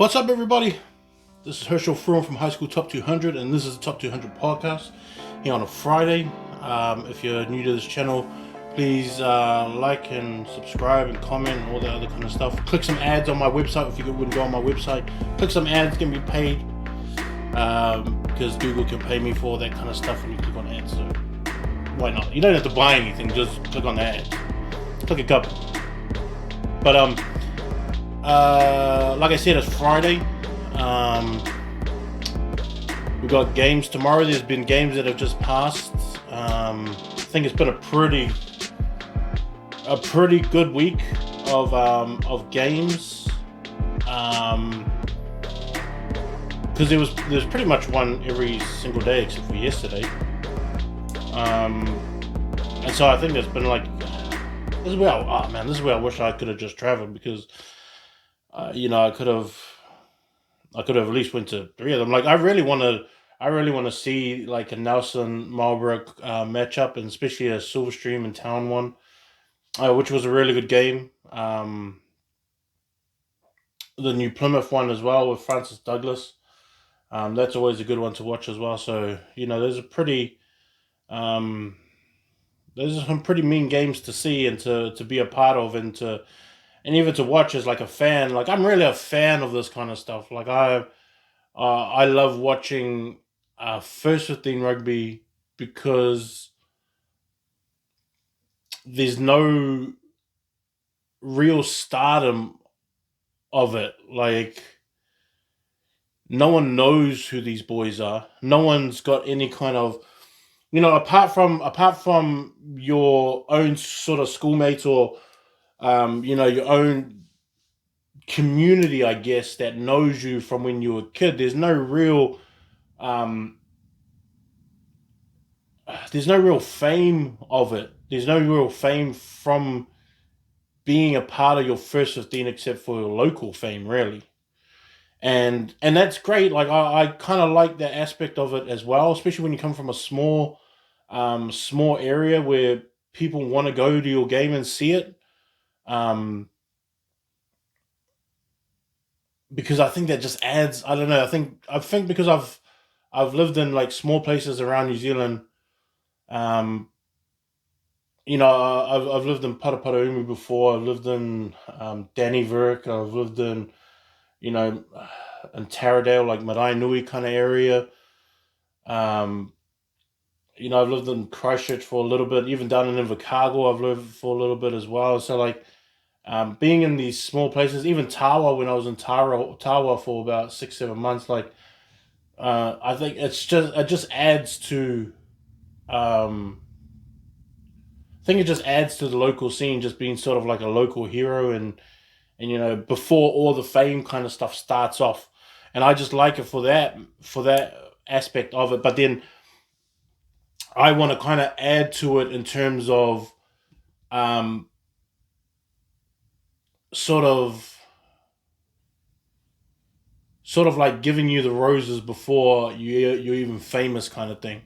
What's up, everybody? This is Herschel Froome from High School Top 200, and this is the Top 200 podcast here on a Friday. If you're new to this channel, please like and subscribe and comment and all that other kind of stuff. Click some ads on my website if you wouldn't go on my website. Click some ads, get me paid because Google can pay me for all that kind of stuff when you click on ads. So why not? You don't have to buy anything, just click on the ads. Click a couple. But like I said, it's Friday. We've got games tomorrow. There's been games that have just passed. I think it's been a pretty good week of games. Because there's pretty much one every single day except for yesterday. And so I think there's been like this is where I wish I could have just traveled, because I could have at least went to three of them. Like I really want to see like a Nelson Marlborough matchup, and especially a Silverstream and Town one, which was a really good game. The New Plymouth one as well with Francis Douglas. That's always a good one to watch as well. So there's some pretty mean games to see and to be a part of, and even to watch as like a fan. Like I'm really a fan of this kind of stuff. Like I love watching first 15 rugby because there's no real stardom of it. Like no one knows who these boys are. No one's got any kind of apart from your own sort of schoolmates or your own community, I guess, that knows you from when you were a kid. There's no real fame of it. There's no real fame from being a part of your first 15, except for your local fame, really. And that's great. Like I kind of like that aspect of it as well, especially when you come from a small area where people want to go to your game and see it. Because I think that just adds. I don't know. I think because I've lived in like small places around New Zealand. I've lived in Paraparaumu before. I've lived in Dannyverk. I've lived in in Taradale, like Marae Nui kind of area. I've lived in Christchurch for a little bit. Even down in Invercargill, I've lived for a little bit as well. So like. Being in these small places, even Tawa, when I was in Tawa for about 6-7 months, like I think it just adds to I think it just adds to the local scene, just being sort of like a local hero, and before all the fame kind of stuff starts off, and I just like it for that aspect of it. But then I want to kind of add to it in terms of sort of like giving you the roses before you're even famous, kind of thing.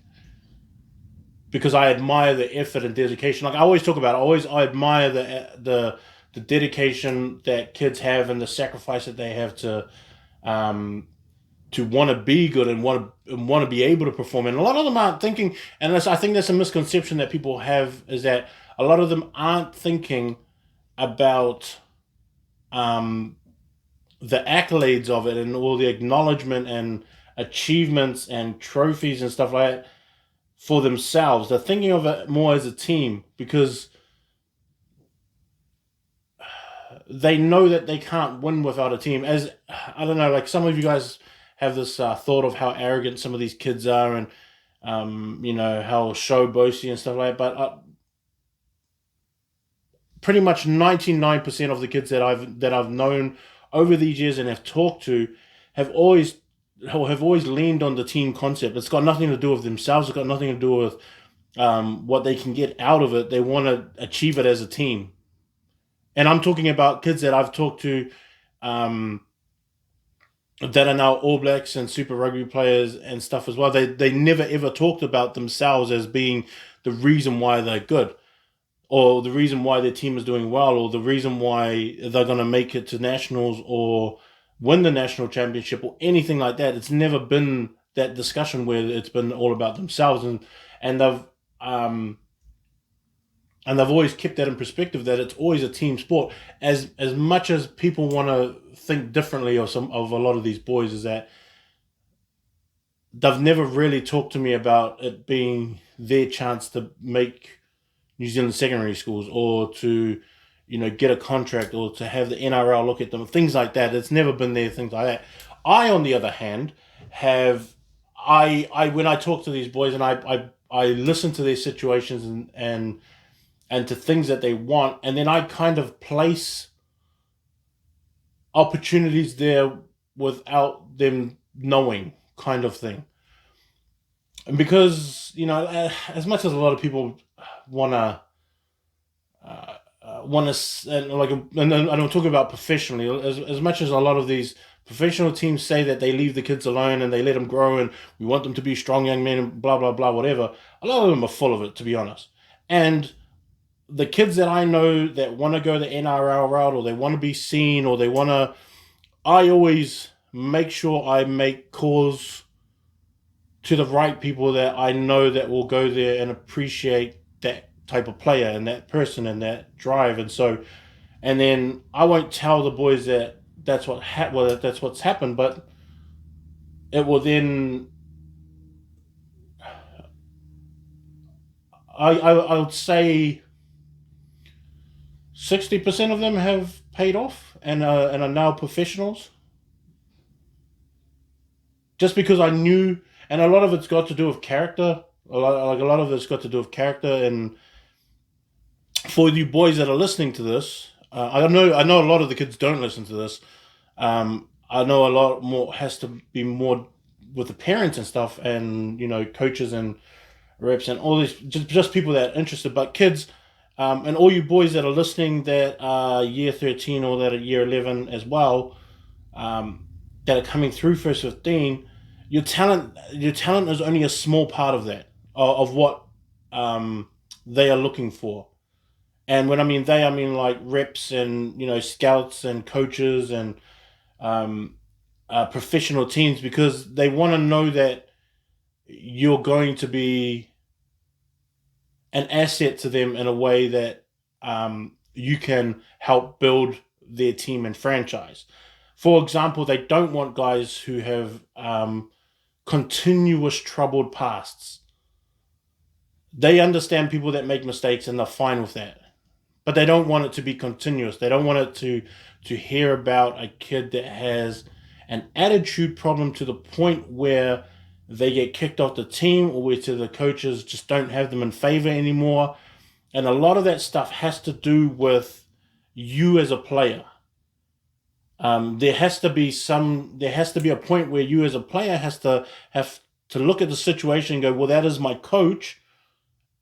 Because I admire the effort and dedication. Like I always talk about, I admire the dedication that kids have and the sacrifice that they have to want to be good and want to be able to perform. And a lot of them aren't thinking, and I think that's a misconception that people have, is that a lot of them aren't thinking about the accolades of it and all the acknowledgement and achievements and trophies and stuff like that for themselves. They're thinking of it more as a team, because they know that they can't win without a team. As I don't know, like some of you guys have this thought of how arrogant some of these kids are, and how showboaty and stuff like that. But pretty much 99% of the kids that I've known over these years and have talked to have always leaned on the team concept. It's got nothing to do with themselves. It's got nothing to do with what they can get out of it. They want to achieve it as a team. And I'm talking about kids that I've talked to that are now All Blacks and Super Rugby players and stuff as well. They never ever talked about themselves as being the reason why they're good, or the reason why their team is doing well, or the reason why they're going to make it to nationals, or win the national championship or anything like that. It's never been that discussion where it's been all about themselves, and they've um, and they've always kept that in perspective, that it's always a team sport. As much as people want to think differently of a lot of these boys, is that they've never really talked to me about it being their chance to make New Zealand secondary schools, or to, get a contract, or to have the NRL look at them, things like that. It's never been there, things like that. I, on the other hand, have I when I talk to these boys, and I listen to their situations, and to things that they want, and then I kind of place opportunities there without them knowing, kind of thing. And because, as much as a lot of people wanna want to, and I'm talking about professionally, as much as a lot of these professional teams say that they leave the kids alone and they let them grow, and we want them to be strong young men and blah blah blah, whatever. A lot of them are full of it, to be honest. And the kids that I know that want to go the NRL route, or they want to be seen, or they want to, I always make sure I make calls to the right people that I know that will go there and appreciate that type of player and that person and that drive. And then I won't tell the boys that that's what's happened, but it will then, I would say 60% of them have paid off, and are now professionals. Just because I knew, and a lot of it's got to do with character. A lot of it's got to do with character. And for you boys that are listening to this, I know a lot of the kids don't listen to this. I know a lot more has to be more with the parents and stuff, and coaches and reps and all these, just people that are interested. But kids, and all you boys that are listening that are year 13 or that are year 11 as well, that are coming through first 15, your talent is only a small part of that, of what they are looking for. And when I mean they, I mean like reps and scouts and coaches and professional teams, because they want to know that you're going to be an asset to them in a way that you can help build their team and franchise. For example, they don't want guys who have continuous troubled pasts. They understand people that make mistakes, and they're fine with that. But they don't want it to be continuous. They don't want it to hear about a kid that has an attitude problem to the point where they get kicked off the team, or where the coaches just don't have them in favor anymore. And a lot of that stuff has to do with you as a player. There has to be a point where you as a player have to look at the situation and go, well, that is my coach,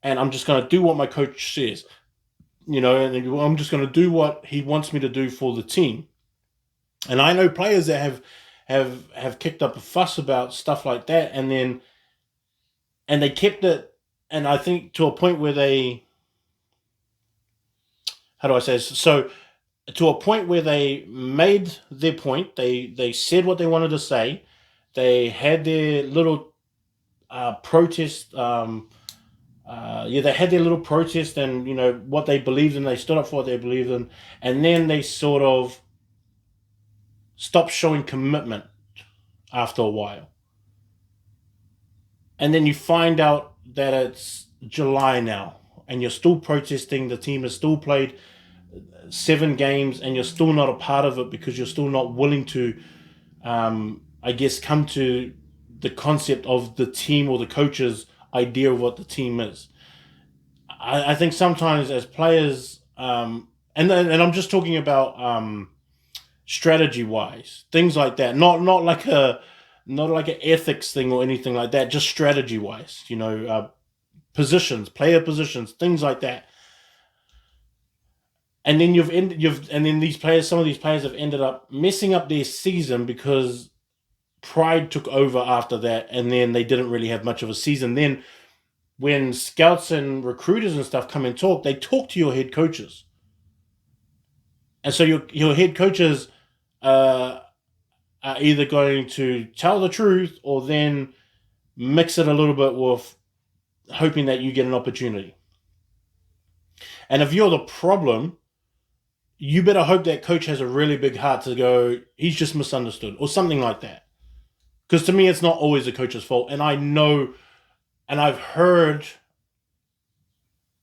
and I'm just going to do what my coach says. And I'm just going to do what he wants me to do for the team. And I know players that have kicked up a fuss about stuff like that, and they kept it, and I think to a point where they, how do I say this? So to a point where they made their point, they said what they wanted to say, they had their little protest. They had their little protest, and what they believed in. They stood up for what they believed in, and then they sort of stopped showing commitment after a while. And then you find out that it's July now, and you're still protesting. The team has still played 7 games, and you're still not a part of it because you're still not willing to, I guess, come to the concept of the team or the coach's idea of what the team is. I think sometimes as players, and I'm just talking about strategy wise, things like that, not like an ethics thing or anything like that, just strategy wise, positions, player positions, things like that. And then some of these players have ended up messing up their season because pride took over after that, and then they didn't really have much of a season. Then when scouts and recruiters and stuff come and talk, they talk to your head coaches. And so your head coaches are either going to tell the truth or then mix it a little bit with hoping that you get an opportunity. And if you're the problem, you better hope that coach has a really big heart to go, he's just misunderstood or something like that. Because to me, it's not always the coach's fault. And I know, and I've heard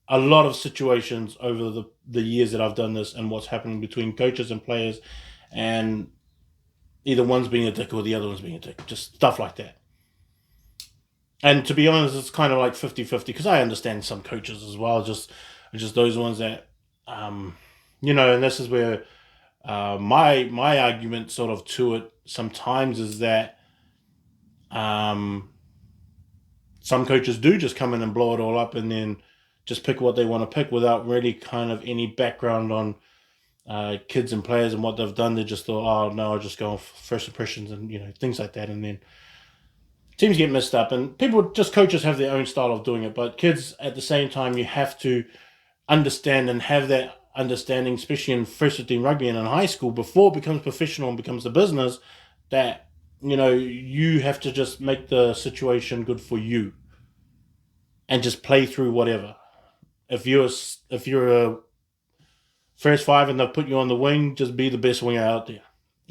a lot of situations over the years that I've done this and what's happening between coaches and players, and either one's being a dick or the other one's being a dick. Just stuff like that. And to be honest, it's kind of like 50-50 because I understand some coaches as well, just those ones that, and this is where my argument sort of to it sometimes is that some coaches do just come in and blow it all up and then just pick what they want to pick without really kind of any background on kids and players and what they've done. They just thought, oh no, I'll just go off first impressions and things like that, and then teams get messed up. And coaches have their own style of doing it, but kids at the same time, you have to understand and have that understanding, especially in first 15 rugby and in high school, before it becomes professional and becomes a business, that you have to just make the situation good for you and just play through whatever. If you're a first five and they'll put you on the wing, just be the best winger out there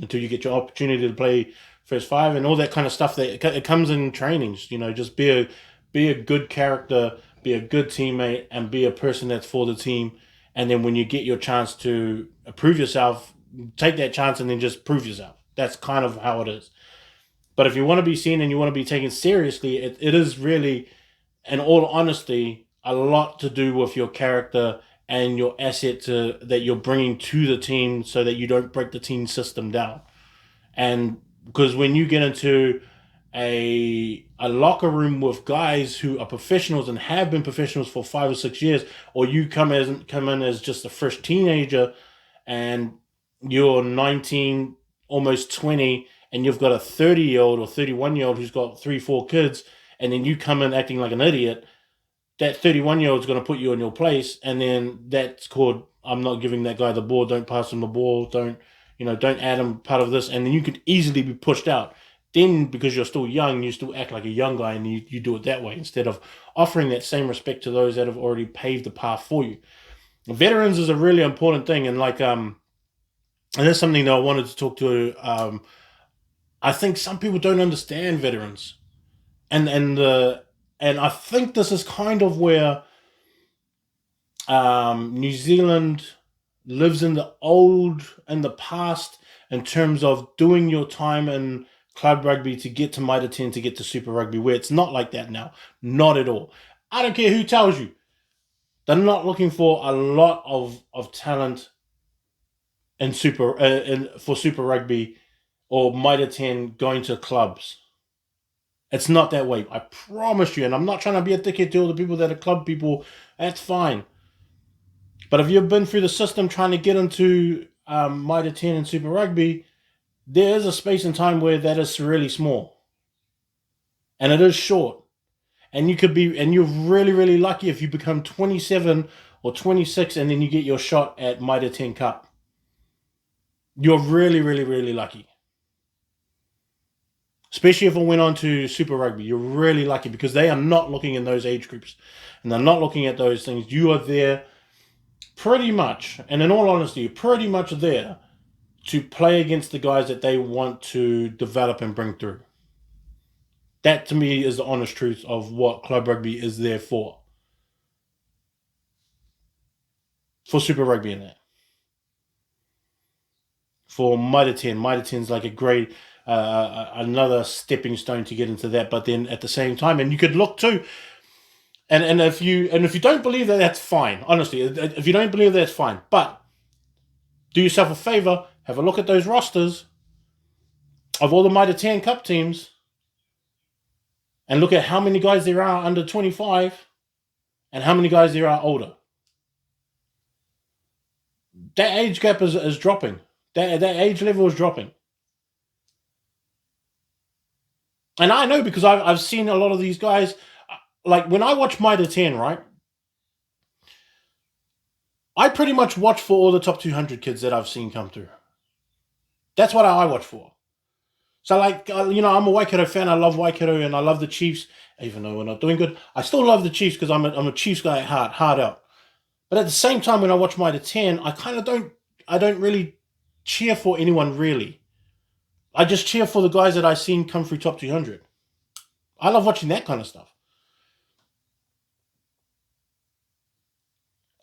until you get your opportunity to play first five and all that kind of stuff. That it comes in trainings. Just be a good character, be a good teammate, and be a person that's for the team. And then when you get your chance to prove yourself, take that chance and then just prove yourself. That's kind of how it is. But if you want to be seen and you want to be taken seriously, it is really, in all honesty, a lot to do with your character and your asset that you're bringing to the team so that you don't break the team system down. And because when you get into a locker room with guys who are professionals and have been professionals for 5 or 6 years, or you come in as just a fresh teenager and you're 19, almost 20, and you've got a 30-year-old or 31-year-old who's got 3-4 kids, and then you come in acting like an idiot, that 31-year-old is going to put you in your place, and then that's called, I'm not giving that guy the ball, don't pass him the ball, don't add him part of this, and then you could easily be pushed out. Then, because you're still young, you still act like a young guy, and you do it that way, instead of offering that same respect to those that have already paved the path for you. Veterans is a really important thing, and and that's something that I wanted to talk to. I think some people don't understand veterans, and I think this is kind of where New Zealand lives in the past in terms of doing your time in club rugby to get to Mitre 10 to get to Super Rugby, where it's not like that now. Not at all. I don't care who tells you. They're not looking for a lot of talent in for Super Rugby or Mitre 10 going to clubs. It's not that way. I promise you. And I'm not trying to be a dickhead to all the people that are club people. That's fine. But if you've been through the system trying to get into Mitre 10 and Super Rugby, there is a space and time where that is really small. And it is short. And you're really, really lucky if you become 27 or 26 and then you get your shot at Mitre 10 Cup. You're really, really, really lucky. Especially if it went on to Super Rugby. You're really lucky because they are not looking in those age groups. And they're not looking at those things. You are there pretty much, and in all honesty, you're pretty much there to play against the guys that they want to develop and bring through. That, to me, is the honest truth of what club rugby is there for. For Super Rugby and that. For Mitre 10. Mitre 10 is like a great... another stepping stone to get into that, but then at the same time, and you could look too, and if you don't believe that, that's fine. Honestly, if you don't believe that, that's fine. But do yourself a favor, have a look at those rosters of all the Mitre 10 Cup teams, and look at how many guys there are under 25, and how many guys there are older. That age gap is dropping. That age level is dropping. And I know because I've seen a lot of these guys. Like when I watch Mitre 10, right? I pretty much watch for all the top 200 kids that I've seen come through. That's what I watch for. So, like, I'm a Waikato fan. I love Waikato and I love the Chiefs, even though we're not doing good. I still love the Chiefs because I'm a Chiefs guy at heart, hard out. But at the same time, when I watch Mitre 10, I don't really cheer for anyone really. I just cheer for the guys that I've seen come through top 200. I love watching that kind of stuff.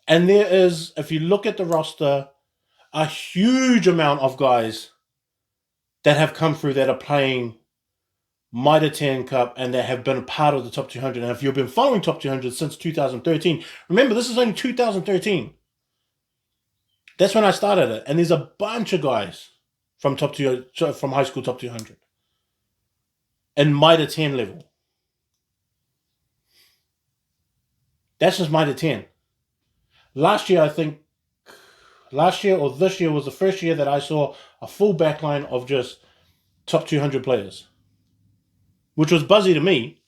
And there is, if you look at the roster, a huge amount of guys that have come through that are playing Mitre 10 Cup and that have been a part of the top 200. And if you've been following top 200 since 2013, remember, this is only 2013. That's when I started it. And there's a bunch of guys from from high school top 200 and Mitre 10 level. That's just Mitre 10. Last year or this year was the first year that I saw a full backline of just top 200 players, which was buzzy to me.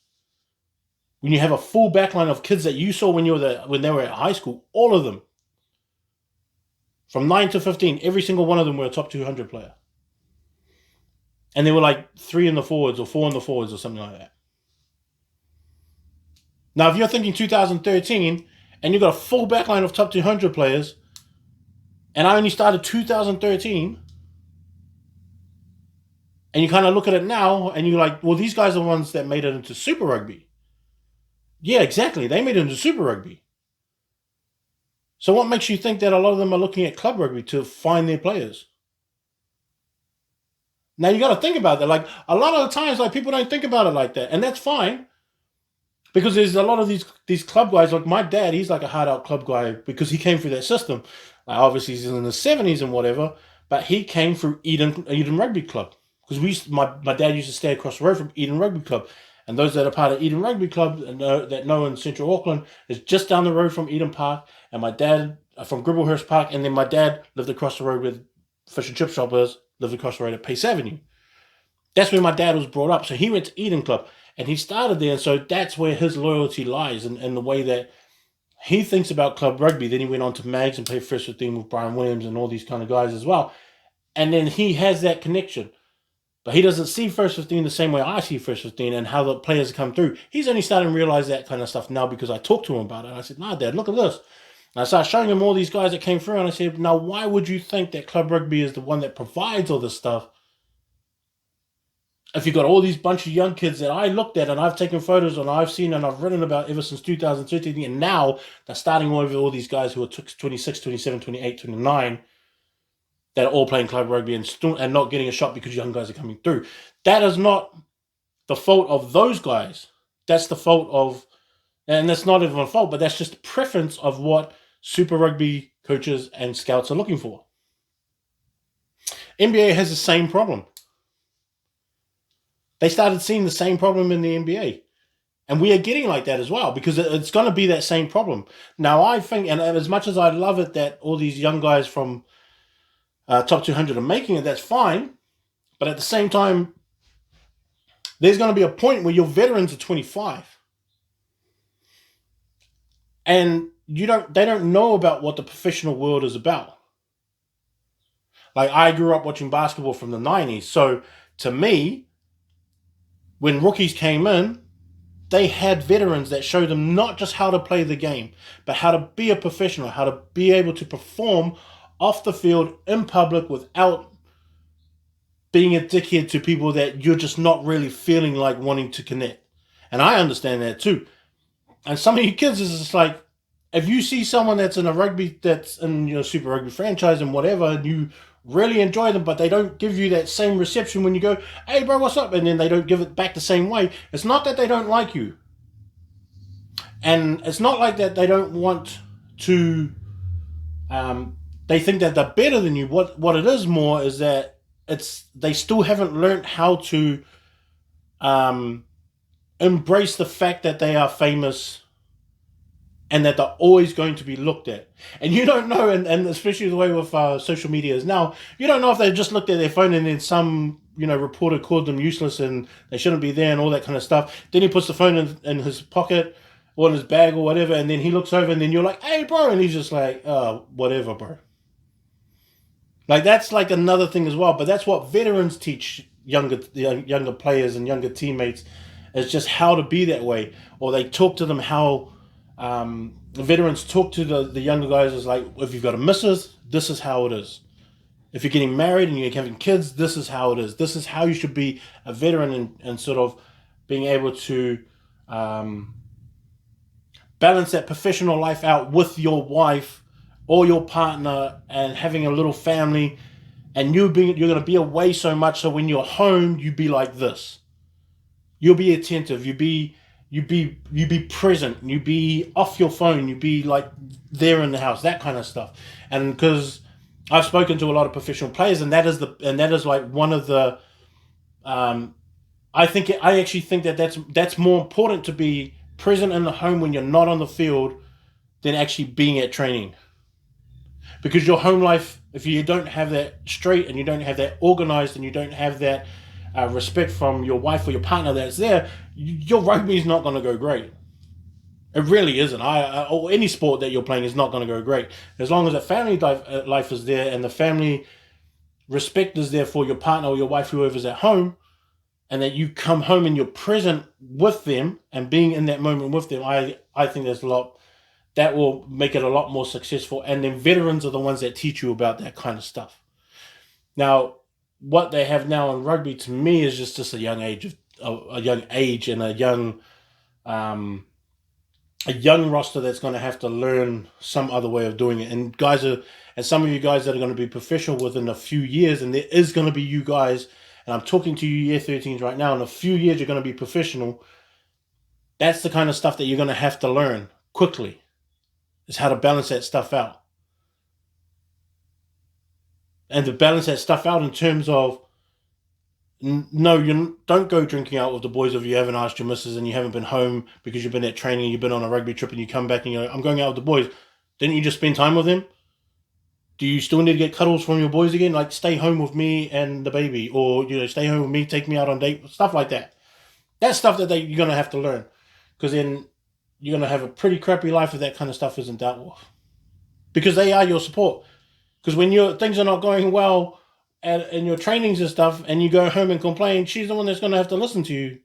When you have a full backline of kids that you saw when they were at high school, all of them, from 9 to 15, every single one of them were a top 200 player. And they were like 3 in the forwards or 4 in the forwards or something like that. Now, if you're thinking 2013 and you've got a full backline of top 200 players, and I only started 2013, and you kind of look at it now and you're like, well, these guys are the ones that made it into Super Rugby. Yeah, exactly. They made it into Super Rugby. So what makes you think that a lot of them are looking at club rugby to find their players? Now you got to think about that. Like, a lot of the times, like, people don't think about it like that, and that's fine, because there's a lot of these club guys. Like my dad, he's like a hard out club guy because he came through that system. Like, obviously he's in the 70s and whatever, but he came through Eden Rugby Club, because my dad used to stay across the road from Eden Rugby Club. And those that are part of Eden Rugby Club that know in Central Auckland is just down the road from Eden Park. And my dad from Gribblehurst Park, and then my dad lived across the road with fish and chip shop is, lived across the road at Pace Avenue. That's where my dad was brought up. So he went to Eden Club and he started there. And so that's where his loyalty lies, in the way that he thinks about club rugby. Then he went on to Mags and played first 15 with Brian Williams and all these kind of guys as well. And then he has that connection. But he doesn't see first 15 the same way I see first 15 and how the players come through. He's only starting to realize that kind of stuff now because I talked to him about it. And I said, nah, Dad, look at this. And I started showing him all these guys that came through. And I said, now, why would you think that club rugby is the one that provides all this stuff if you've got all these bunch of young kids that I looked at and I've taken photos and I've seen and I've written about ever since 2013, and now they're starting over all these guys who are 26, 27, 28, 29, that are all playing club rugby and not getting a shot because young guys are coming through. That is not the fault of those guys. That's the fault of, and that's not even a fault, but that's just a preference of what Super Rugby coaches and scouts are looking for. NBA has the same problem. They started seeing the same problem in the NBA. And we are getting like that as well, because it's going to be that same problem. Now, I think, and as much as I love it that all these young guys from top 200 are making it, that's fine. But at the same time, there's going to be a point where your veterans are 25. And they don't know about what the professional world is about. Like, I grew up watching basketball from the 90s. So, to me, when rookies came in, they had veterans that showed them not just how to play the game, but how to be a professional, how to be able to perform off the field in public without being a dickhead to people that you're just not really feeling like wanting to connect. And I understand that too. And some of you kids is just like, if you see someone that's in Super Rugby franchise and whatever, and you really enjoy them, but they don't give you that same reception when you go, hey bro, what's up? And then they don't give it back the same way. It's not that they don't like you. And it's not like that they don't want to, they think that they're better than you. What it is more is that they still haven't learned how to embrace the fact that they are famous and that they're always going to be looked at. And you don't know, and especially the way with social media is now, you don't know if they just looked at their phone and then some reporter called them useless and they shouldn't be there and all that kind of stuff. Then he puts the phone in his pocket or in his bag or whatever, and then he looks over and then you're like, hey bro, and he's just like, oh, whatever bro. Like, that's like another thing as well, but that's what veterans teach younger players and younger teammates is just how to be that way, or they talk to them how the veterans talk to the younger guys is like, if you've got a missus, this is how it is. If you're getting married and you're having kids, this is how it is. This is how you should be a veteran, and sort of being able to balance that professional life out with your wife or your partner and having a little family. And you're going to be away so much, so when you're home, you be like this. You'll be attentive. You be present. You be off your phone. You be like there in the house. That kind of stuff. And because I've spoken to a lot of professional players, and that is like one of the. I actually think that's more important to be present in the home when you're not on the field than actually being at training. Because your home life, if you don't have that straight and you don't have that organized and you don't have that respect from your wife or your partner that's there, your rugby is not going to go great. It really isn't. Or any sport that you're playing is not going to go great. As long as the family life is there and the family respect is there for your partner or your wife, whoever's at home, and that you come home and you're present with them and being in that moment with them, I think there's a lot that will make it a lot more successful. And then veterans are the ones that teach you about that kind of stuff. Now, what they have now in rugby to me is just a young age and a young roster that's going to have to learn some other way of doing it. And some of you guys that are going to be professional within a few years, and there is going to be you guys, and I'm talking to you year 13s right now, in a few years you're going to be professional. That's the kind of stuff that you're going to have to learn quickly, is how to balance that stuff out. And to balance that stuff out in terms of, no, you don't go drinking out with the boys if you haven't asked your missus and you haven't been home because you've been at training, you've been on a rugby trip, and you come back and you're like, I'm going out with the boys. Didn't you just spend time with them? Do you still need to get cuddles from your boys again? Like, stay home with me and the baby, or stay home with me, take me out on date, stuff like that. That's stuff that you're going to have to learn, because then you're going to have a pretty crappy life if that kind of stuff isn't dealt with. Because they are your support. Because when things are not going well in your trainings and stuff, and you go home and complain, she's the one that's going to have to listen to you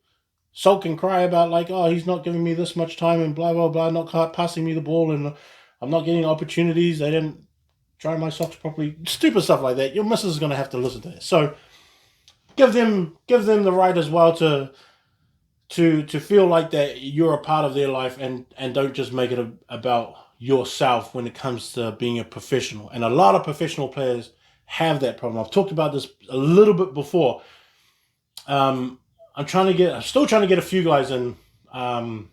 sulk and cry about, like, oh, he's not giving me this much time and blah, blah, blah, not passing me the ball, and I'm not getting opportunities. They didn't dry my socks properly. Stupid stuff like that. Your missus is going to have to listen to it. So give them the right as well to feel like that you're a part of their life, and don't just make it about yourself when it comes to being a professional. And a lot of professional players have that problem. I've talked about this a little bit before. I'm still trying to get a few guys in. I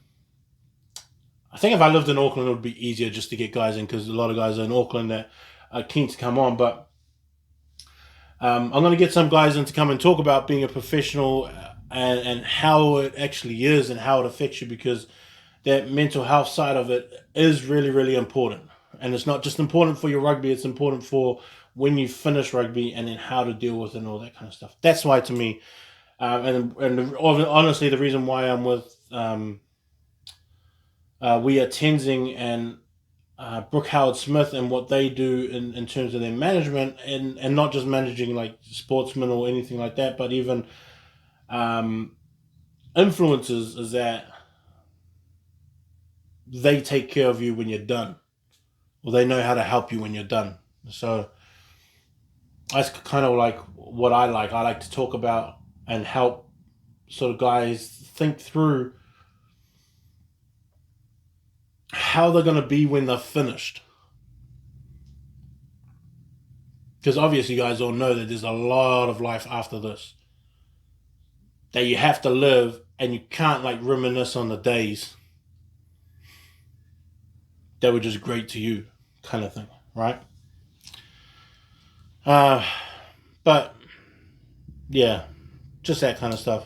think if I lived in Auckland, it would be easier just to get guys in, because a lot of guys are in Auckland that are keen to come on. But I'm going to get some guys in to come and talk about being a professional and how it actually is and how it affects you, because that mental health side of it is really, really important. And it's not just important for your rugby, it's important for when you finish rugby, and then how to deal with it and all that kind of stuff. That's why, to me, and honestly, the reason why I'm with We Are Tenzing and Brooke Howard-Smith and what they do in terms of their management, and not just managing like sportsmen or anything like that, but even influencers, is that they take care of you when you're done, or they know how to help you when you're done. So that's kind of like what I like. I like to talk about and help sort of guys think through how they're going to be when they're finished. Because obviously you guys all know that there's a lot of life after this that you have to live, and you can't like reminisce on the days that were just great to you, kind of thing, right? But yeah, just that kind of stuff.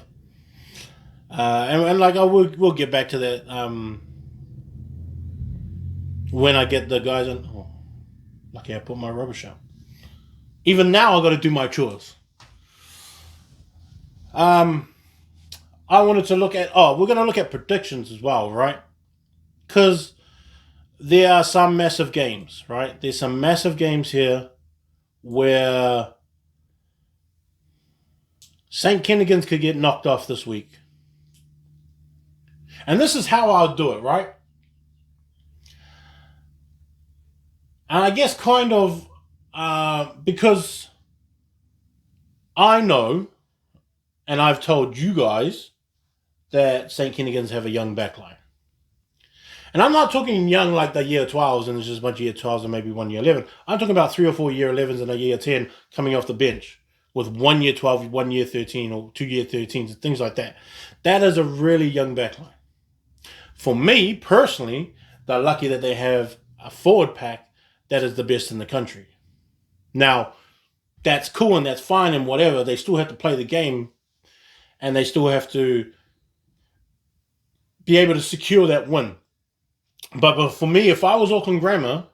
And like we'll get back to that when I get the guys in. Oh, lucky I put my rubbish out. Even now I got to do my chores. I wanted to look at. Oh, we're going to look at predictions as well, right? Because there are some massive games, right? There's some massive games here where St. Kennigan's could get knocked off this week. And this is how I'll do it, right? And I guess kind of because I know, and I've told you guys, that St. Kennigan's have a young backline. And I'm not talking young like the year 12s and there's just a bunch of year 12s and maybe 1 year 11. I'm talking about 3 or 4 year 11s and a year 10 coming off the bench with 1 year 12, 1 year 13, or 2 year 13s and things like that. That is a really young backline. For me, personally, they're lucky that they have a forward pack that is the best in the country. Now, that's cool and that's fine and whatever. They still have to play the game and they still have to be able to secure that win. But for me, if I was Auckland Grammar,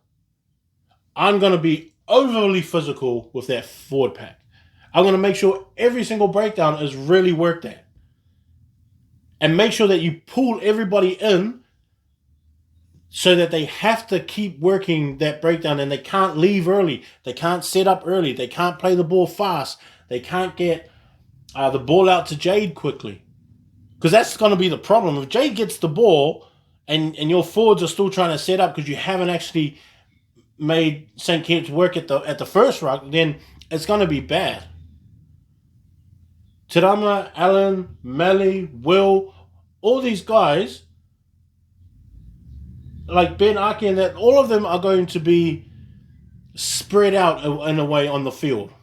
I'm going to be overly physical with that forward pack. I'm going to make sure every single breakdown is really worked at. And make sure that you pull everybody in so that they have to keep working that breakdown and they can't leave early. They can't set up early. They can't play the ball fast. They can't get the ball out to Jade quickly. Because that's going to be the problem. If Jade gets the ball and your forwards are still trying to set up because you haven't actually made St. Kitts work at the first ruck, then it's going to be bad. Tirama, Alan, Melly, Will, all these guys, like Ben Aki and that, all of them are going to be spread out in a way on the field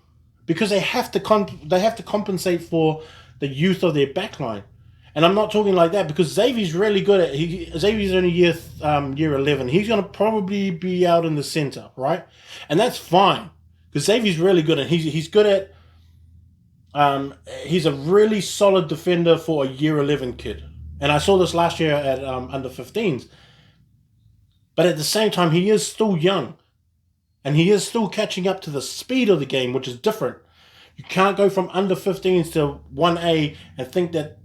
because they have to compensate for the youth of their backline. And I'm not talking like that because Xavier's really good at Xavier's only year 11. He's going to probably be out in the center, right? And that's fine because Xavier's really good and he's good at he's a really solid defender for a year 11 kid. And I saw this last year at under 15s. But at the same time, he is still young. And he is still catching up to the speed of the game, which is different. You can't go from under 15s to 1A and think that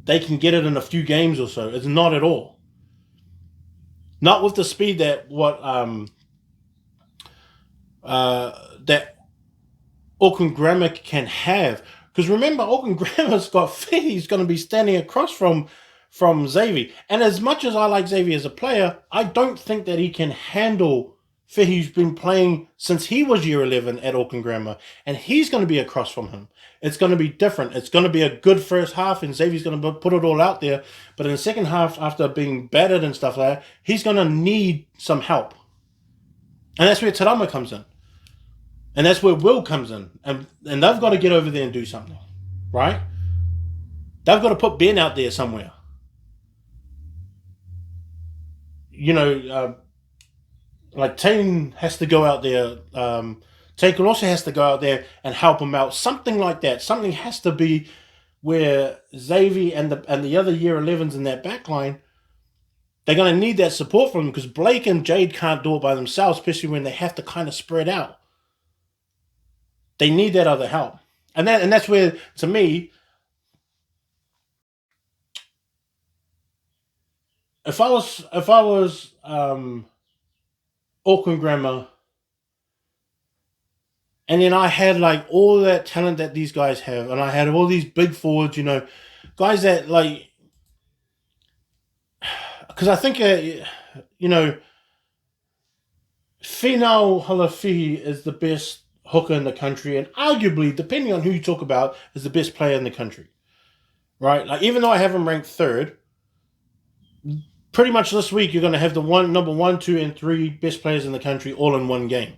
they can get it in a few games or so. It's not at all. Not with the speed that that Auckland Grammar can have. Because remember, Auckland Grammar's got He's going to be standing across from Xavier. And as much as I like Xavier as a player, I don't think that he can handle Fihi's been playing since he was year 11 at Auckland Grammar. And he's going to be across from him. It's going to be different. It's going to be a good first half and Xavier's going to put it all out there. But in the second half, after being battered and stuff like that, he's going to need some help. And that's where Tarama comes in. And that's where Will comes in. And they've got to get over there and do something. Right? They've got to put Ben out there somewhere. You know, like Tane has to go out there. Tane also has to go out there and help him out. Something like that. Something has to be where Xavier and the other year 11s in that back line, they're going to need that support from them because Blake and Jade can't do it by themselves, especially when they have to kind of spread out. They need that other help. And that's where, to me, if I was Auckland Grammar, and then I had like all that talent that these guys have, and I had all these big forwards, you know, guys that like, because I think, you know, Finau Halafihi is the best hooker in the country, and arguably, depending on who you talk about, is the best player in the country, right? Like, even though I have him ranked third, pretty much this week you're going to have the number 1, 2, and 3 best players in the country all in one game.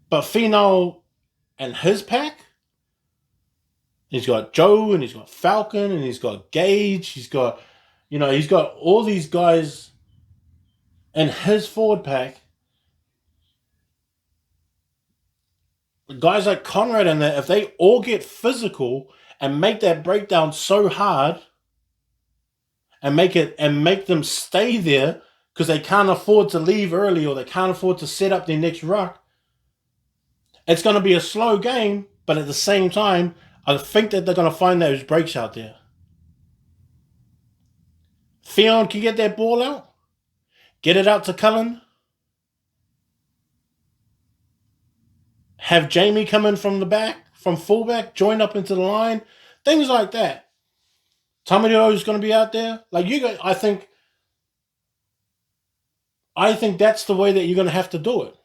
But Finau and his pack, he's got Joe, and he's got Falcon, and he's got Gage, he's got all these guys in his forward pack. Guys like Conrad and that, if they all get physical and make that breakdown so hard and make them stay there because they can't afford to leave early or they can't afford to set up their next ruck, it's going to be a slow game, but at the same time, I think that they're going to find those breaks out there. Theon can get that ball out, get it out to Cullen, have Jamie come in from the back, from fullback, join up into the line, things like that. Tamariro is going to be out there. Like you guys, I think that's the way that you're going to have to do it.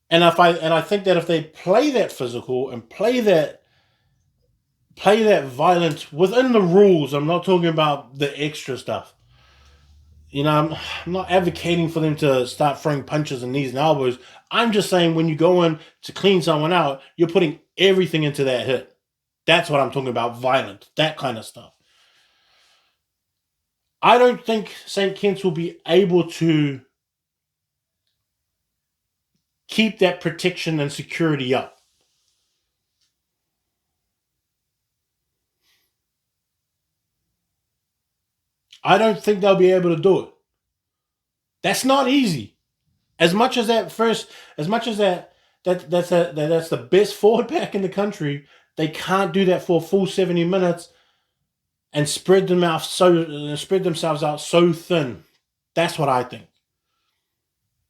And I think that if they play that physical and play that violent within the rules, I'm not talking about the extra stuff. I'm not advocating for them to start throwing punches and knees and elbows. I'm just saying when you go in to clean someone out, you're putting everything into that hit. That's what I'm talking about, violent, that kind of stuff. I don't think St. Kitts will be able to keep that protection and security up. I don't think they'll be able to do it. That's not easy. As much as that's the best forward pack in the country, they can't do that for a full 70 minutes and spread themselves out so thin. That's what I think.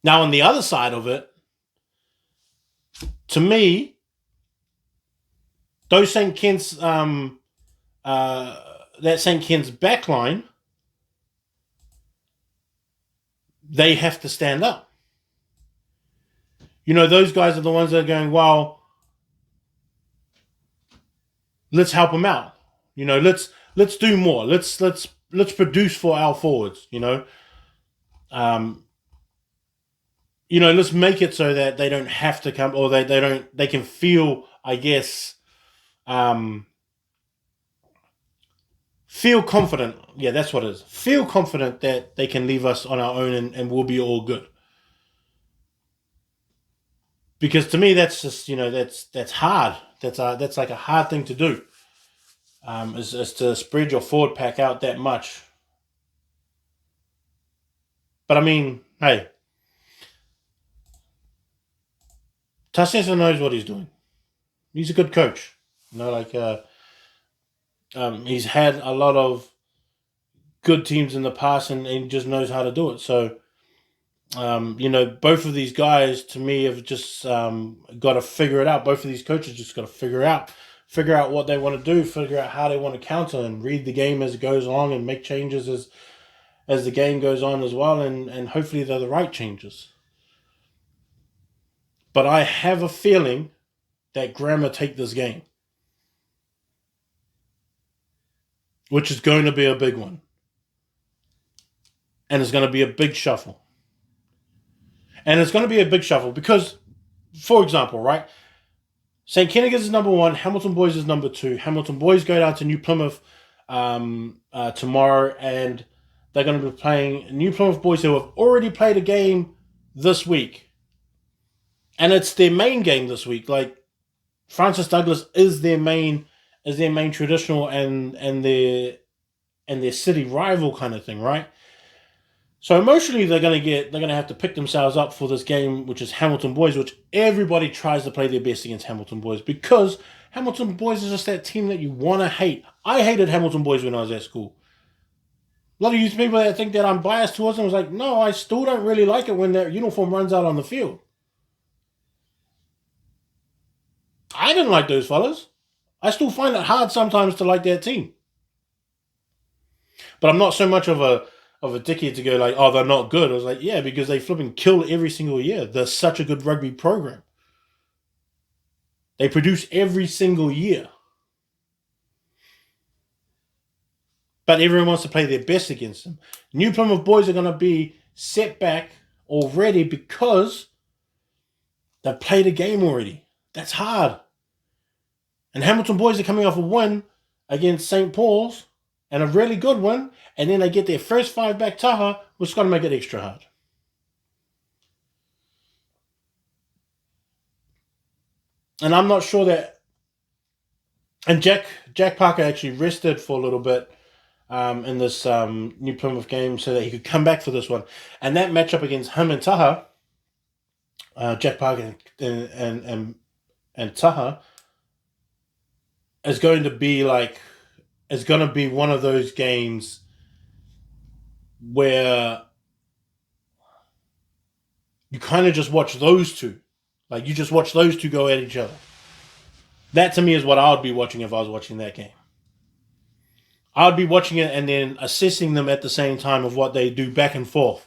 Now, on the other side of it, to me, those St. Kitts, that St. Kitts backline, they have to stand up. Those guys are the ones that are going, well, let's help them out. Let's do more. Let's produce for our forwards. Let's make it so that they don't have to come, or they can feel, I guess, feel confident. Yeah, that's what it is. Feel confident that they can leave us on our own and we'll be all good. Because to me, that's just, that's hard. That's like a hard thing to do. Is to spread your forward pack out that much. But I mean, hey, Tassessa knows what he's doing. He's a good coach. He's had a lot of good teams in the past, and he just knows how to do it. So, both of these guys, to me, have just got to figure it out. Both of these coaches just got to figure out what they want to do, figure out how they want to counter, and read the game as it goes along, and make changes as the game goes on as well, and hopefully they're the right changes. But I have a feeling that Graham will take this game, which is going to be a big one. And it's going to be a big shuffle. And it's going to be a big shuffle because, for example, right, St. Kentigern is number 1, Hamilton Boys is number 2. Hamilton Boys go down to New Plymouth tomorrow, and they're going to be playing New Plymouth Boys who have already played a game this week. And it's their main game this week. Like, Francis Douglas is their main traditional and their city rival kind of thing, right? So emotionally, they're gonna have to pick themselves up for this game, which is Hamilton Boys, which everybody tries to play their best against Hamilton Boys, because Hamilton Boys is just that team that you want to hate. I hated Hamilton Boys when I was at school. A lot of you people that think that I'm biased towards them was like, no, I still don't really like it when their uniform runs out on the field. I didn't like those fellas. I still find it hard sometimes to like that team. But I'm not so much of a dickhead to go like, oh, they're not good. I was like, yeah, because they flipping kill every single year. They're such a good rugby program. They produce every single year. But everyone wants to play their best against them. New Plymouth Boys are going to be set back already because they've played a game already. That's hard. And Hamilton Boys are coming off a win against St. Paul's, and a really good one, and then they get their first 5 back Taha, which is going to make it extra hard. And I'm not sure that... And Jack Parker actually rested for a little bit in this New Plymouth game so that he could come back for this one. And that matchup against him and Taha, Jack Parker and Taha, is going to be one of those games where you kind of just watch those two. Like, you just watch those two go at each other. That, to me, is what I would be watching if I was watching that game. I would be watching it and then assessing them at the same time of what they do back and forth.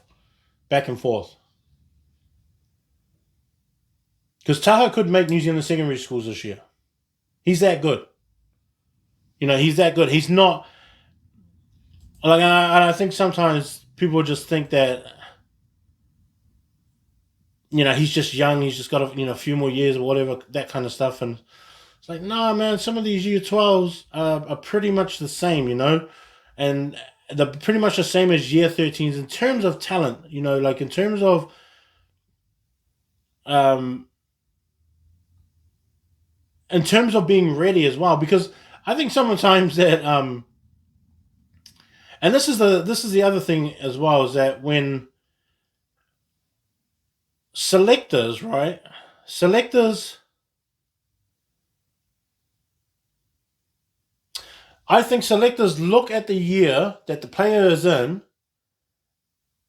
Back and forth. Because Taha could make New Zealand secondary schools this year. He's that good. He's that good. He's not... Like, I think sometimes people just think that, he's just young. He's just got a few more years or whatever, that kind of stuff. And it's like, no, man, some of these year 12s are pretty much the same, and they're pretty much the same as year 13s in terms of talent, like in terms of being ready as well. Because I think sometimes that and this is the other thing as well, is that when selectors, right? I think selectors look at the year that the player is in,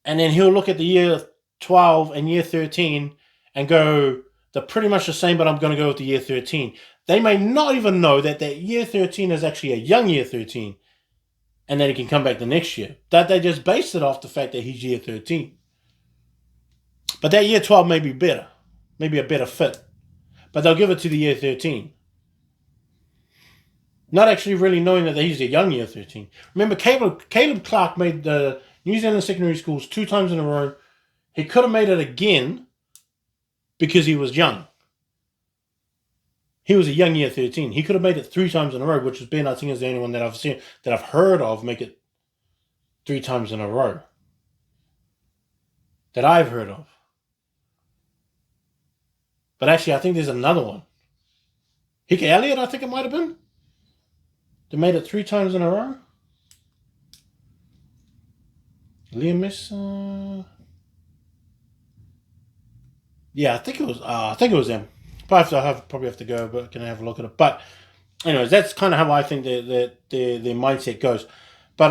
and then he'll look at the year 12 and year 13 and go, they're pretty much the same, but I'm going to go with the year 13. They may not even know that year 13 is actually a young year 13, and then he can come back the next year. That they just based it off the fact that he's year 13. But that year 12 may be better, maybe a better fit. But they'll give it to the year 13. Not actually really knowing that he's a young year 13. Remember, Caleb Clark made the New Zealand secondary schools 2 times in a row. He could have made it again because he was young. He was a young year 13. He could have made it 3 times in a row, which has been, I think, is the only one that I've seen, that I've heard of make it 3 times in a row. That I've heard of. But actually, I think there's another one. Hickey Elliott, I think it might have been. They made it 3 times in a row. Liam Mess. Yeah, I think it was them. Probably have to go, but can I have a look at it? But anyways, that's kind of how I think their mindset goes. But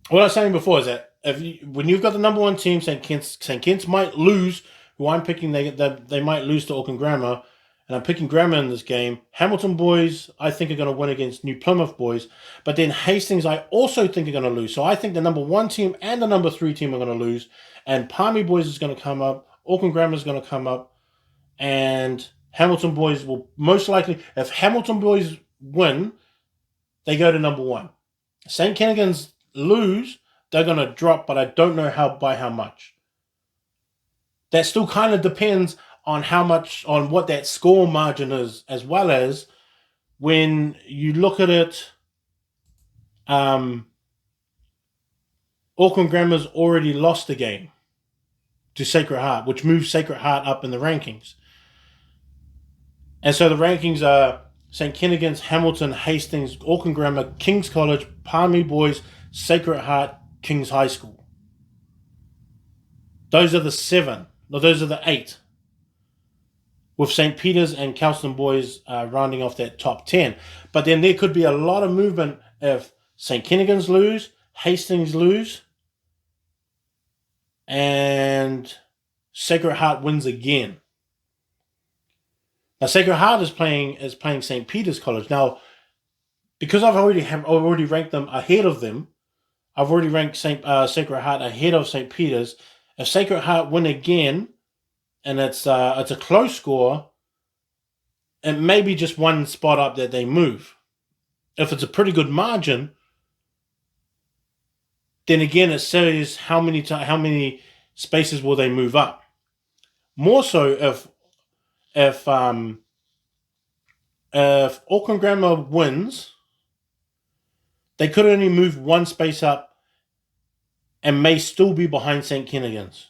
what I was saying before is that when you've got the number 1 team, St. Kitts might lose. Who I'm picking, they might lose to Auckland Grammar. And I'm picking Grammar in this game. Hamilton boys, I think, are going to win against New Plymouth boys. But then Hastings, I also think, are going to lose. So I think the number 1 team and the number 3 team are going to lose. And Palmy boys is going to come up. Auckland Grammar is going to come up. And Hamilton boys will most likely, if Hamilton boys win, they go to number 1. St. Kennigan's lose, they're going to drop, but I don't know by how much. That still kind of depends on what that score margin is, as well as when you look at it, Auckland Grammar's already lost the game to Sacred Heart, which moves Sacred Heart up in the rankings. And so the rankings are St. Kennigan's, Hamilton, Hastings, Auckland Grammar, King's College, Palmy Boys, Sacred Heart, King's High School. Those are the 7. No, those are the 8. With St. Peter's and Kelston boys rounding off that top 10. But then there could be a lot of movement if St. Kennigan's lose, Hastings lose, and Sacred Heart wins again. Now, Sacred Heart is playing St. Peter's College. Now, because I've already ranked them ahead of them, I've already ranked Sacred Heart ahead of St. Peter's. If Sacred Heart win again, and it's a close score, it may be just 1 spot up that they move. If it's a pretty good margin, then again it says how many spaces will they move up. More so if Auckland Grammar wins, they could only move 1 space up and may still be behind St. Kennigan's.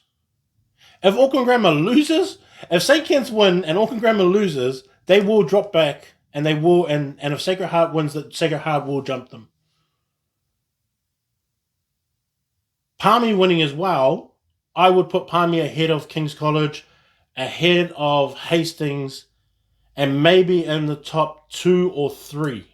If Auckland Grammar loses, if St. Kitts win and Auckland Grammar loses, they will drop back, and if Sacred Heart wins, that Sacred Heart will jump them. Palmy winning as well, I would put Palmy ahead of King's College, ahead of Hastings, and maybe in the top 2 or 3.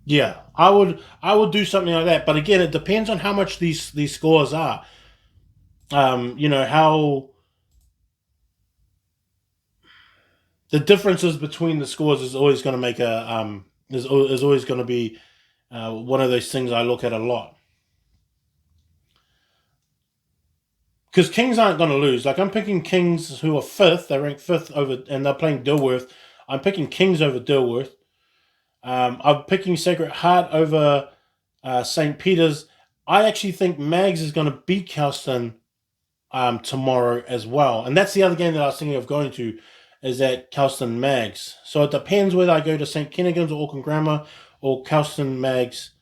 Yeah, I would do something like that. But again, it depends on how much these scores are. how the differences between the scores is always going to make is always going to be one of those things I look at a lot. Because Kings aren't going to lose. Like, I'm picking Kings, who are fifth. They rank fifth over, and they're playing Dilworth. I'm picking Kings over Dilworth. I'm picking Sacred Heart over St. Peter's. I actually think Mags is going to beat Kelston tomorrow as well. And that's the other game that I was thinking of going to, is that Kelston Mags. So it depends whether I go to St. Kennigan's or Auckland Grammar or Kelston Mags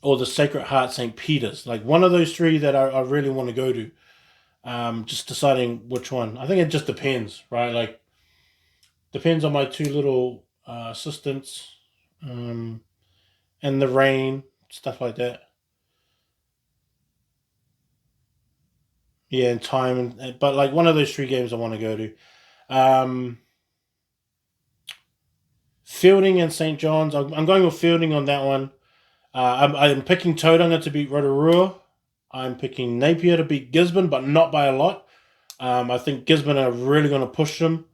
or the Sacred Heart St. Peter's. Like, one of those three that I really want to go to. Just deciding which one. I think it just depends, right? Like, depends on my two little assistants and the rain, stuff like that. Yeah, and time. But, like, one of those three games I want to go to. Um, Fielding and St. John's. I'm going with Fielding on that one. I'm picking Tauranga to beat Rotorua. I'm picking Napier to beat Gisborne, but not by a lot. I think Gisborne are really going to push them.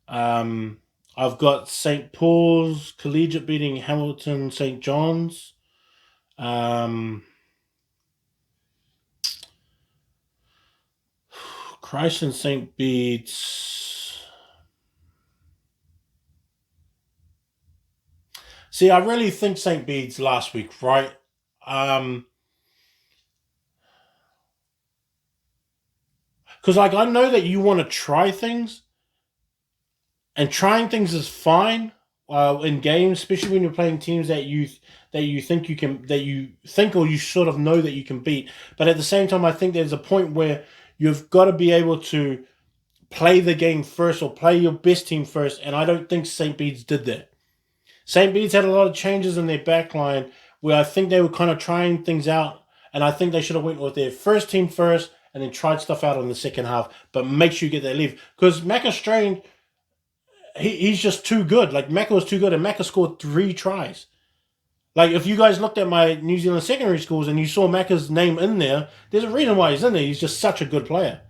I've got St. Paul's Collegiate beating Hamilton St. John's. Christ and St. Bede's. See, I really think St. Bede's last week, right? Because, like, I know that you want to try things, and trying things is fine in games, especially when you're playing teams that you think you can, that you think or you sort of know that you can beat. But at the same time, I think there's a point where you've got to be able to play the game first or play your best team first, and I don't think St. Bede's did that. St. Bede's had a lot of changes in their back line where I think they were kind of trying things out, and I think they should have went with their first team first and then tried stuff out in the second half, but make sure you get that leave. Because Macca Strain, he's just too good. Like, Macca was too good, and Macca scored 3 tries. Like, if you guys looked at my New Zealand secondary schools and you saw Macca's name in there, there's a reason why he's in there. He's just such a good player.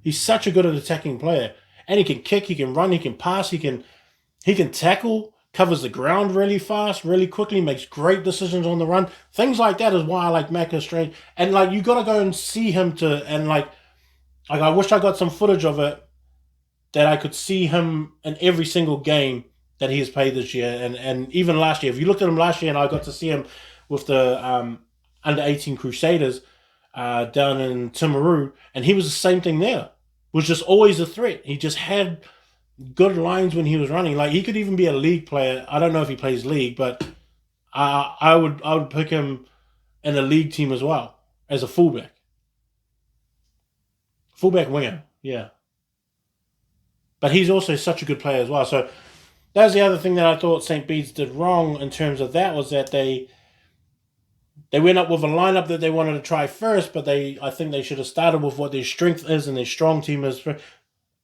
He's such a good attacking player. And he can kick, he can run, he can pass, he can tackle, covers the ground really fast, really quickly, makes great decisions on the run. Things like that is why I like Macca Strain. And, like, you got to go and see him and I wish I got some footage of it that I could see him in every single game that he has played this year, and even last year. If you looked at him last year, and I got to see him with the under-18 Crusaders down in Timaru, and he was the same thing there. Was just always a threat. He just had good lines when he was running. Like, he could even be a league player. I don't know if he plays league, but I would pick him in a league team as well as a fullback winger. Yeah. But he's also such a good player as well. So that's the other thing that I thought St. Bede's did wrong in terms of that, was that they went up with a lineup that they wanted to try first, but I think they should have started with what their strength is and their strong team is,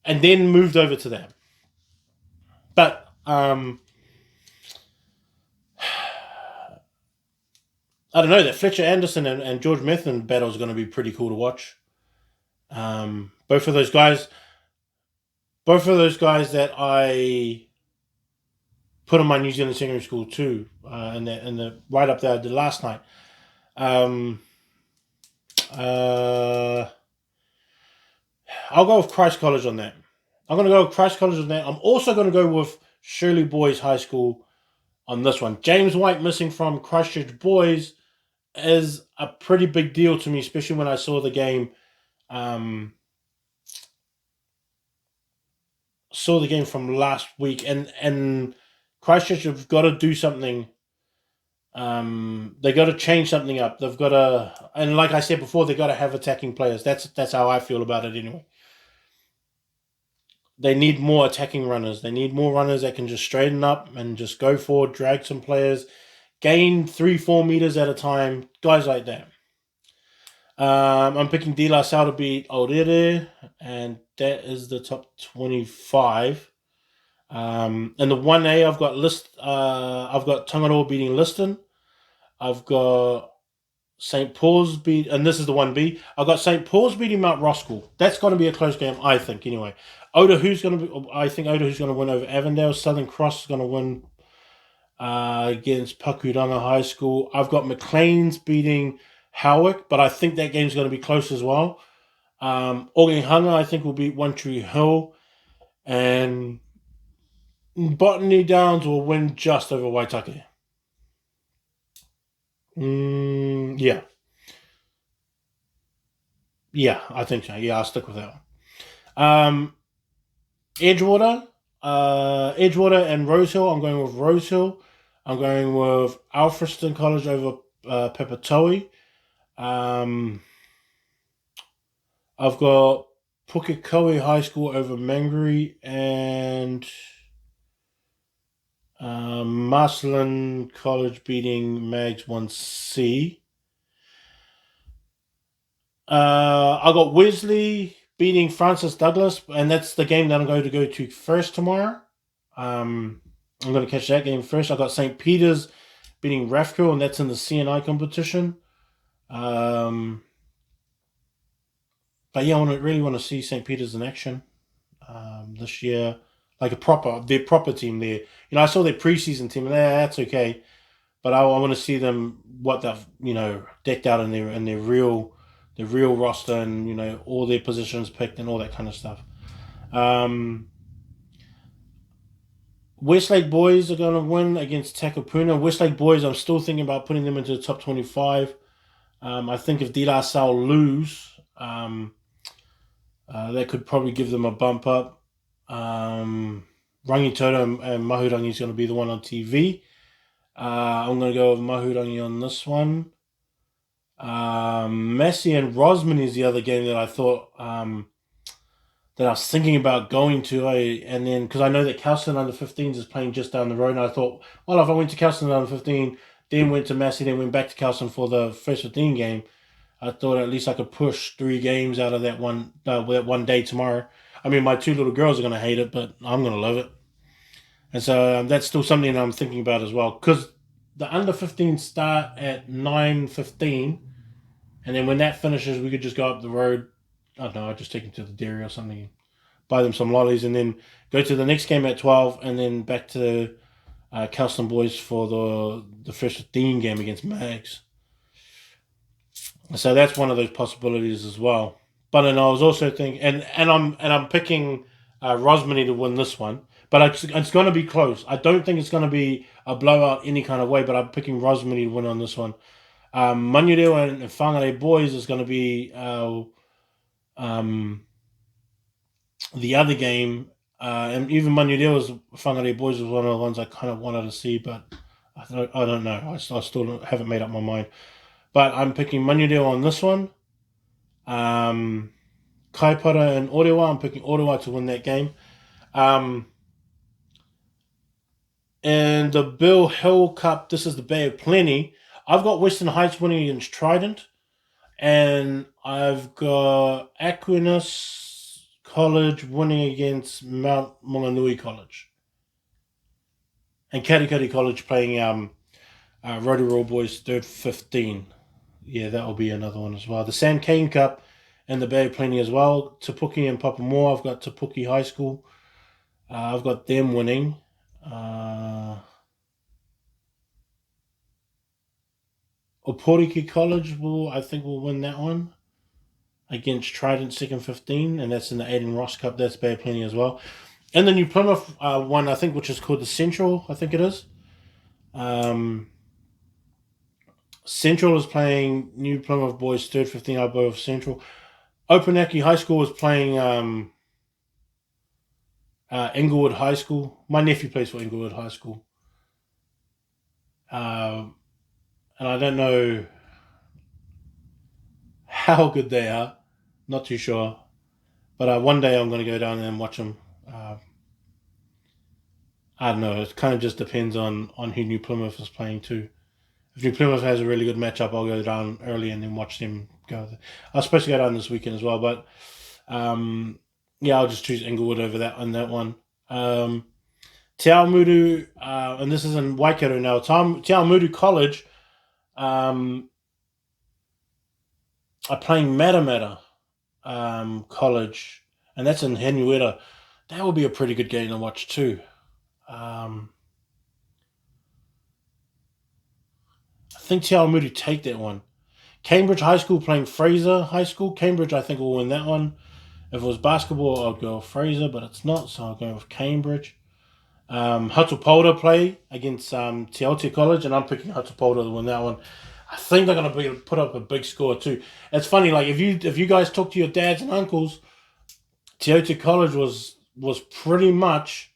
and then moved over to that. But I don't know, that Fletcher Anderson and George Methven battle is going to be pretty cool to watch. Both of those guys that I put on my New Zealand secondary school too, and the right up there I did last night. I'll go with Christ College on that. I'm going to go with Christ College on that. I'm also going to go with Shirley Boys High School on this one. James White missing from Christchurch Boys is a pretty big deal to me, especially when I saw the game. Saw the game from last week, and Christchurch have got to do something. They got to change something up. They've got to, and like I said before, they got to have attacking players. That's how I feel about it anyway. They need more attacking runners. They need more runners that can just straighten up and just go forward, drag some players, gain 3-4 meters at a time. Guys like that. I'm picking De La Salle to beat Aorere, and that is the top 25. In the 1A, I've got Tangaroa beating Liston. I've got St. Paul's beat, and this is the 1B. I've got St. Paul's beating Mount Roskill. That's going to be a close game, I think, anyway. I think Oda who's going to win over Avondale. Southern Cross is going to win against Pakuranga High School. I've got McLean's beating Howick, but I think that game's going to be close as well. Ogehanga, I think, will beat One Tree Hill. And Botany Downs will win just over Waitaki. Yeah. Yeah, I think so. Yeah, I'll stick with that one. Edgewater. Edgewater and Rosehill. I'm going with Rosehill. I'm going with Alfriston College over Pepatoe. I've got Pukekohe High School over Mangere and Marcelin College beating Mags 1C. I got Wesley beating Francis Douglas, and that's the game that I'm going to go to first tomorrow. I'm going to catch that game first. I got St. Peter's beating Rathco, and that's in the CNI competition. But yeah, really want to see St. Peter's in action this year, like their proper team there. I saw their preseason team, and that's okay. But I want to see them what they've decked out in their real roster, and all their positions picked and all that kind of stuff. Westlake boys are going to win against Takapuna. Westlake boys, I'm still thinking about putting them into the top 25. I think if De La Salle lose, that could probably give them a bump up. Rangi Toto and Mahurangi is going to be the one on TV. I'm going to go with Mahurangi on this one. Massey and Rosman is the other game that I thought that I was thinking about going to. And then because I know that Kelston under 15s is playing just down the road, and I thought, well, if I went to Kelston under 15, then went to Massey, then went back to Kelston for the first 15 game, I thought at least I could push 3 games out of that one day tomorrow. I mean, my 2 little girls are going to hate it, but I'm going to love it. And so that's still something that I'm thinking about as well. Because the under 15 start at 9:15, and then when that finishes, we could just go up the road. I don't know, I'd just take them to the dairy or something, buy them some lollies, and then go to the next game at 12, and then back to Kelston Boys for the first 15 game against Mags. So that's one of those possibilities as well. But then I was also thinking, and I'm picking Rosmini to win this one, but it's going to be close. I don't think it's going to be a blowout any kind of way, but I'm picking Rosmini to win on this one. Manureo and Whangarei Boys is going to be the other game, and even Manureo's Whangarei Boys was one of the ones I kind of wanted to see, but I don't know. I still haven't made up my mind. But I'm picking Manureo on this one. Kaipara and Orewa, I'm picking Orewa to win that game. And the Bill Hill Cup, this is the Bay of Plenty. I've got Western Heights winning against Trident. And I've got Aquinas College winning against Mount Maunganui College. And Katikati College playing Rotorua Boys 3rd 15. Yeah, that will be another one as well. The Sam Cane Cup and the Bay of Plenty as well. Tapuki and Papamoa, I've got Tapuki High School. I've got them winning. Oporiki College I think will win that one against Trident 2nd 15, and that's in the Aiden Ross Cup. That's Bay of Plenty as well. And the New Plymouth one, I think, which is called the Central, I think it is. Central is playing New Plymouth Boys 3rd 15 above Central. Opunaki High School is playing Inglewood High School. My nephew plays for Inglewood High School. And I don't know how good they are. Not too sure. But one day I'm going to go down there and watch them. I don't know. It kind of just depends on who New Plymouth is playing too. If New Plymouth has a really good matchup, I'll go down early and then watch them go. I was supposed to go down this weekend as well, but yeah, I'll just choose Inglewood over that on that one. Te Aomuru, and this is in Waikato now. Te Aomuru College are playing Matamata College, and that's in Henrietta. That will be a pretty good game to watch too. Um, I think Te Awamutu take that one. Cambridge High School playing Fraser High School. Cambridge, I think, will win that one. If it was basketball, I'd go with Fraser, but it's not, so I'll go with Cambridge. Hatupolda play against Te Aute College, and I'm picking Hatupolda to win that one. I think they're going to put up a big score too. It's funny, like if you guys talk to your dads and uncles, Te Aute College was pretty much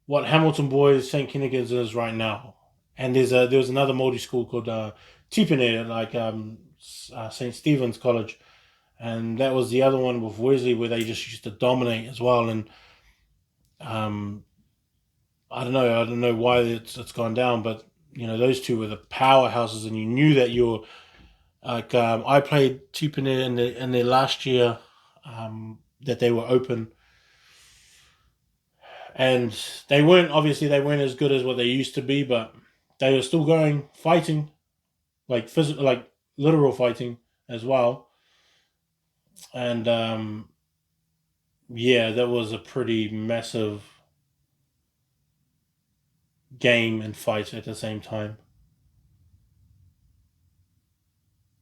what Hamilton Boys St. Kinnigan's is right now. And there was another Māori school called Tipene, like St. Stephen's College, and that was the other one with Wesley where they just used to dominate as well. And um, I don't know why it's gone down, but those two were the powerhouses, and you knew that you're like I played Tipene in their last year that they were open, and they weren't as good as what they used to be, but they were still going fighting, like physical, like literal fighting as well. And yeah, that was a pretty massive game and fight at the same time.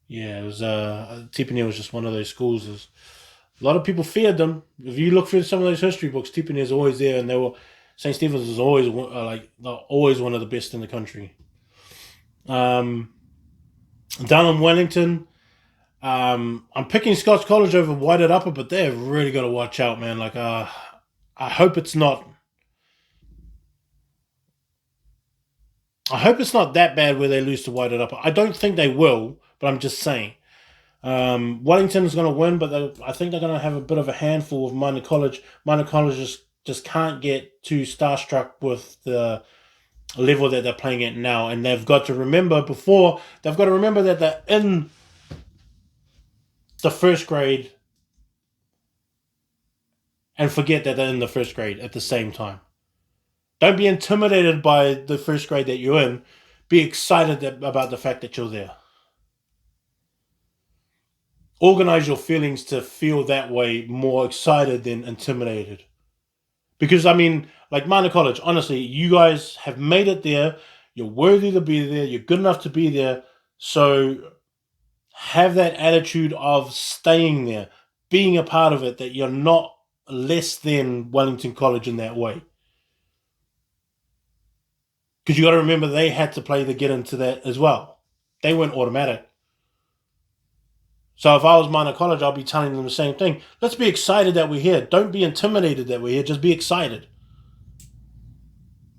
Yeah, it was Tipene was just one of those schools. A lot of people feared them. If you look through some of those history books, Tipene is always there, and they were St. Stephen's is always always one of the best in the country. Um, Down in Wellington, I'm picking Scots College over Whited Upper, but they've really got to watch out, man. Like, I hope it's not. I hope it's not that bad where they lose to Whited Upper. I don't think they will, but I'm just saying. Wellington's going to win, but I think they're going to have a bit of a handful of Minor College. Minor College just can't get too starstruck with the level that they're playing at now, and they've got to remember that they're in the first grade and forget that they're in the first grade at the same time. Don't be intimidated by the first grade that you're in. Be excited about the fact that you're there. Organize your feelings to feel that way, more excited than intimidated. Because, I mean, like Minor College, honestly, you guys have made it there. You're worthy to be there. You're good enough to be there. So have that attitude of staying there, being a part of it, that you're not less than Wellington College in that way. Because you got to remember they had to play to get into that as well. They weren't automatic. So if I was Minor College, I'll be telling them the same thing. Let's be excited that we're here. Don't be intimidated that we're here. Just be excited.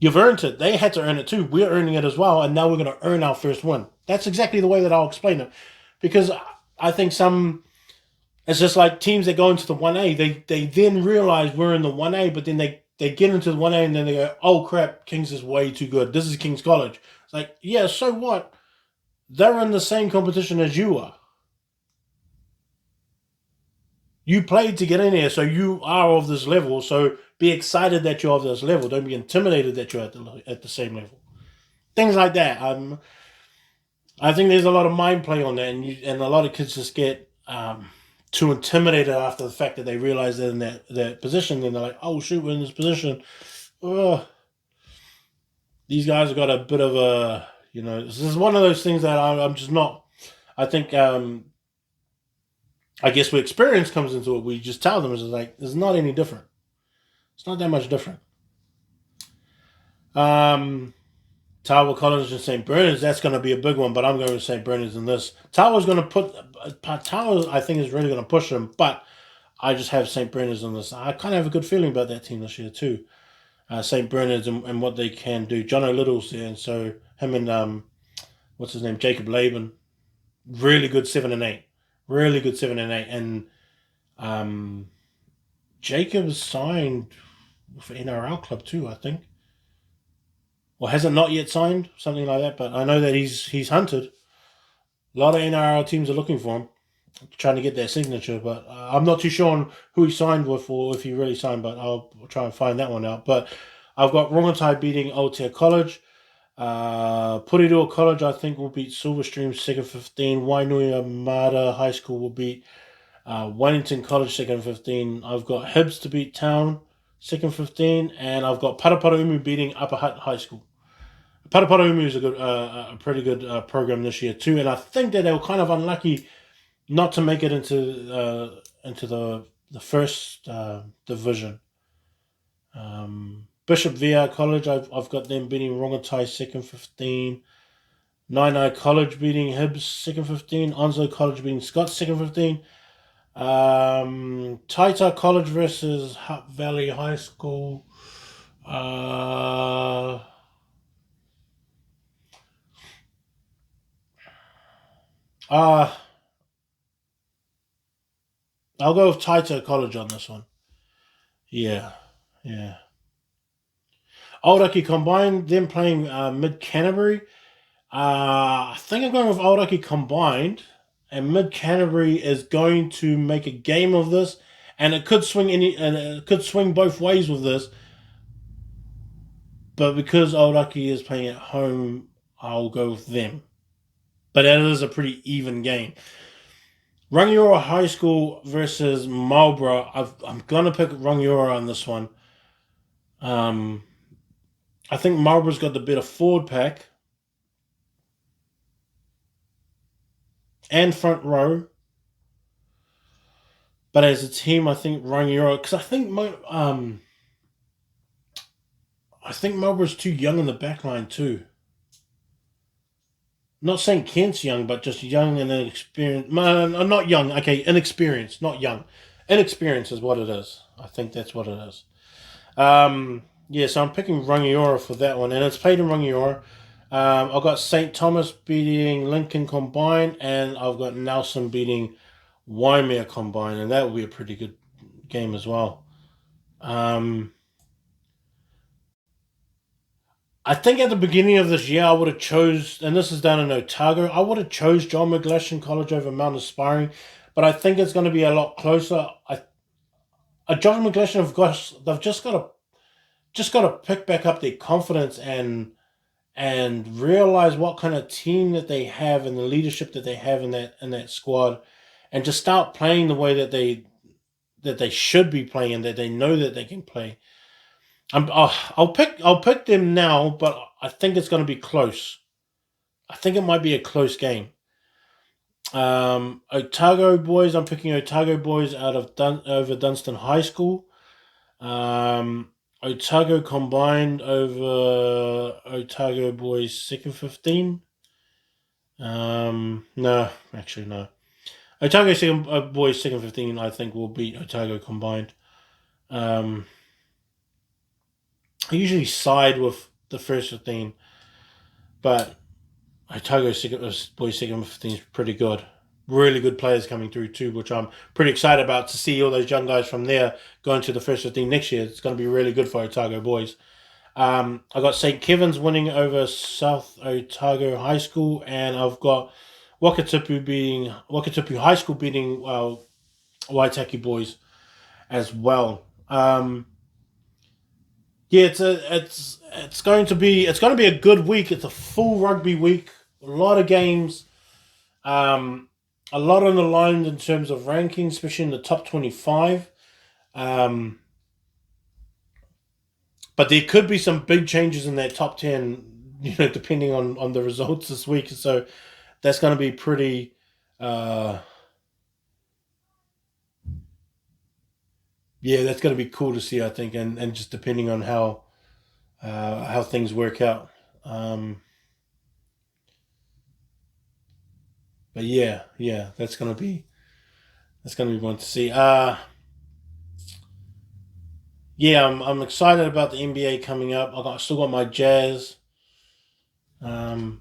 You've earned it. They had to earn it too. We're earning it as well, and now we're going to earn our first win. That's exactly the way that I'll explain it. Because I think it's just like teams that go into the 1A. They then realize we're in the 1A, but then they get into the 1A and then they go, oh crap, Kings is way too good. This is King's College. It's like, yeah, so what? They're in the same competition as you are. You played to get in here, so you are of this level. So be excited that you're of this level. Don't be intimidated that you're at the same level. Things like that. I think there's a lot of mind play on that, and a lot of kids just get too intimidated after the fact that they realize they're in that position, and they're like, oh shoot, we're in this position. These guys have got a bit of a, this is one of those things that I'm just not. I think I guess where experience comes into it, we just tell them it's not any different. It's not that much different. Tawa College and St. Bernard's, that's going to be a big one, but I'm going with St. Bernard's in this. Tawa's going to Tawa, I think, is really going to push them, but I just have St. Bernard's in this. I kind of have a good feeling about that team this year too. St. Bernard's and what they can do. John O'Little's there, and so him and what's his name, Jacob Laban, really good 7 and 8. Really good 7 and 8. And Jacob's signed for NRL club too, I think. Or hasn't not yet signed, something like that. But I know that he's hunted. A lot of NRL teams are looking for him, trying to get their signature. But I'm not too sure on who he signed with or if he really signed. But I'll try and find that one out. But I've got Rongotai beating Aotea College. Porirua College, I think, will beat Silverstream second 15. Wainui Mara High School will beat Wellington College second 15. I've got Hibs to beat Town second 15, and I've got Paraparaumu beating Upper Hutt High School. Paraparaumu is a pretty good program this year too, and I think that they were kind of unlucky not to make it into the first division. Bishop VR College, I've got them beating Rongotai second 15. Nainai College beating Hibs second 15. Onslow College beating Scott second 15. Taita College versus Hutt Valley High School. I'll go with Taita College on this one. Yeah, yeah. Aoraki Combined, them playing Mid Canterbury. I think I'm going with Aoraki Combined, and Mid Canterbury is going to make a game of this, and it could swing both ways with this. But because Aoraki is playing at home, I'll go with them. But that is a pretty even game. Rangiora High School versus Marlborough. I'm gonna pick Rangiora on this one. I think Marlborough's got the better forward pack and front row. But as a team, I think Rangiora, because I think Marlborough's too young in the back line too. Not saying Kent's young, but just young and inexperienced. Not young. Okay, inexperienced, not young. Inexperience is what it is. I think that's what it is. Yeah, so I'm picking Rangiora for that one, and it's played in Rangiora. I've got St. Thomas beating Lincoln Combined, and I've got Nelson beating Waimea Combined, and that will be a pretty good game as well. I think at the beginning of this year I would have chose, and this is down in Otago, I would have chose John McGlashan College over Mount Aspiring, but I think it's going to be a lot closer. John McGlashan they've just got to pick back up their confidence and realize what kind of team that they have and the leadership that they have in that squad, and just start playing the way that they should be playing and that they know that they can play. I'll pick them now, but I think it's going to be close. I think it might be a close game. Otago boys. I'm picking Otago boys out of over Dunstan High School. Otago Combined over Otago boys second 15. No, actually no. Otago boys second 15. I think will beat Otago Combined. I usually side with the first 15, but Otago boys second 15 is pretty good. Really good players coming through too, which I'm pretty excited about to see all those young guys from there going to the first 15 next year. It's going to be really good for Otago boys. I got St. Kevin's winning over South Otago High School, and I've got Wakatipu High School beating Waitaki boys as well. Yeah, it's going to be a good week. It's a full rugby week. A lot of games. A lot on the line in terms of rankings, especially in the top 25. But there could be some big changes in that top 10, depending on the results this week. So that's going to be pretty. Yeah, that's going to be cool to see, I think, and just depending on how things work out. But yeah, that's going to be one to see. Yeah, I'm excited about the NBA coming up. Still got my Jazz. I'm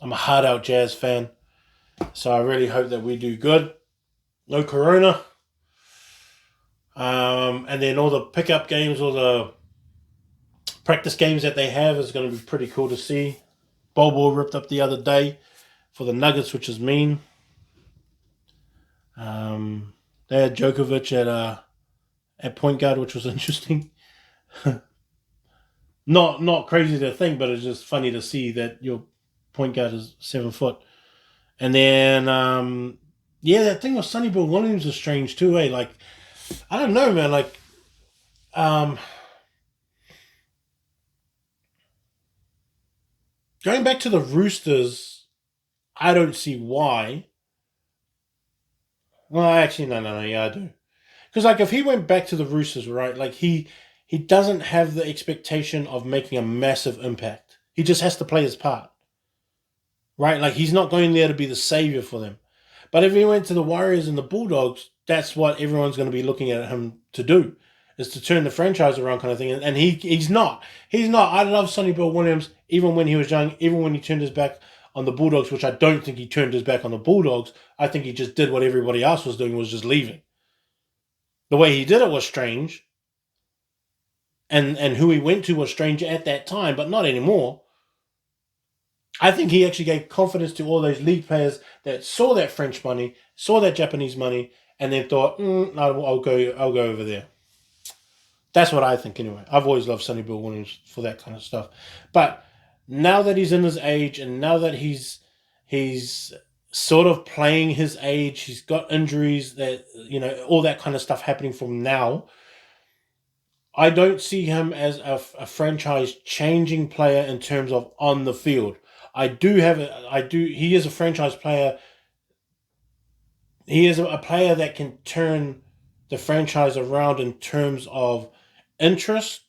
a hard out Jazz fan, so I really hope that we do good. No Corona. And then all the pickup games, all the practice games that they have is going to be pretty cool to see. Bol ripped up the other day for the Nuggets, which is mean. They had Djokovic at point guard, which was interesting. Not crazy to think, but it's just funny to see that your point guard is 7 foot. And then yeah, that thing with Sonny Bill Williams is strange too, eh? Like I don't know, man. Like um going back to the Roosters, I don't see why. Well, actually, no, yeah, I do. Because like if he went back to the Roosters, right? Like he doesn't have the expectation of making a massive impact. He just has to play his part, right? Like he's not going there to be the savior for them. But if he went to the Warriors and the Bulldogs, that's what everyone's going to be looking at him to do, is to turn the franchise around, kind of thing. And he's not. He's not. I love Sonny Bill Williams, even when he was young, even when he turned his back on the Bulldogs, which I don't think he turned his back on the Bulldogs. I think he just did what everybody else was doing, was just leaving. The way he did it was strange, and who he went to was strange at that time, but not anymore. I think he actually gave confidence to all those league players that saw that French money, saw that Japanese money, and then thought, no, I'll go over there. That's what I think anyway. I've always loved Sonny Bill Williams for that kind of stuff. But now that he's in his age, and now that he's sort of playing his age, he's got injuries, that all that kind of stuff happening from now. I don't see him as a franchise changing player in terms of on the field. He is a franchise player. He is a player that can turn the franchise around in terms of interest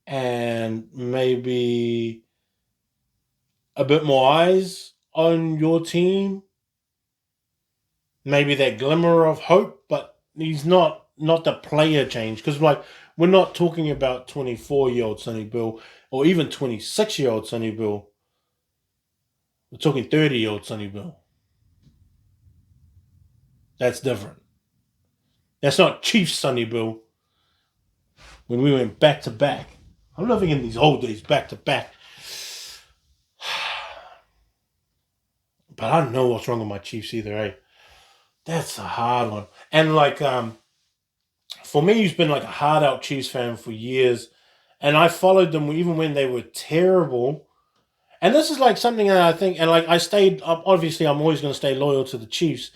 and maybe a bit more eyes on your team. Maybe that glimmer of hope, but he's not the player change, because like we're not talking about 24-year-old Sonny Bill or even 26-year-old Sonny Bill. We're talking 30-year-old Sonny Bill. That's different. That's not Chiefs Sonny Bill when we went back to back. I'm living in these old days back to back. But I don't know what's wrong with my Chiefs either, eh? That's a hard one. And like for me, he's been like a hard out Chiefs fan for years. And I followed them even when they were terrible. And this is like something that I think, and like I stayed, obviously I'm always going to stay loyal to the Chiefs.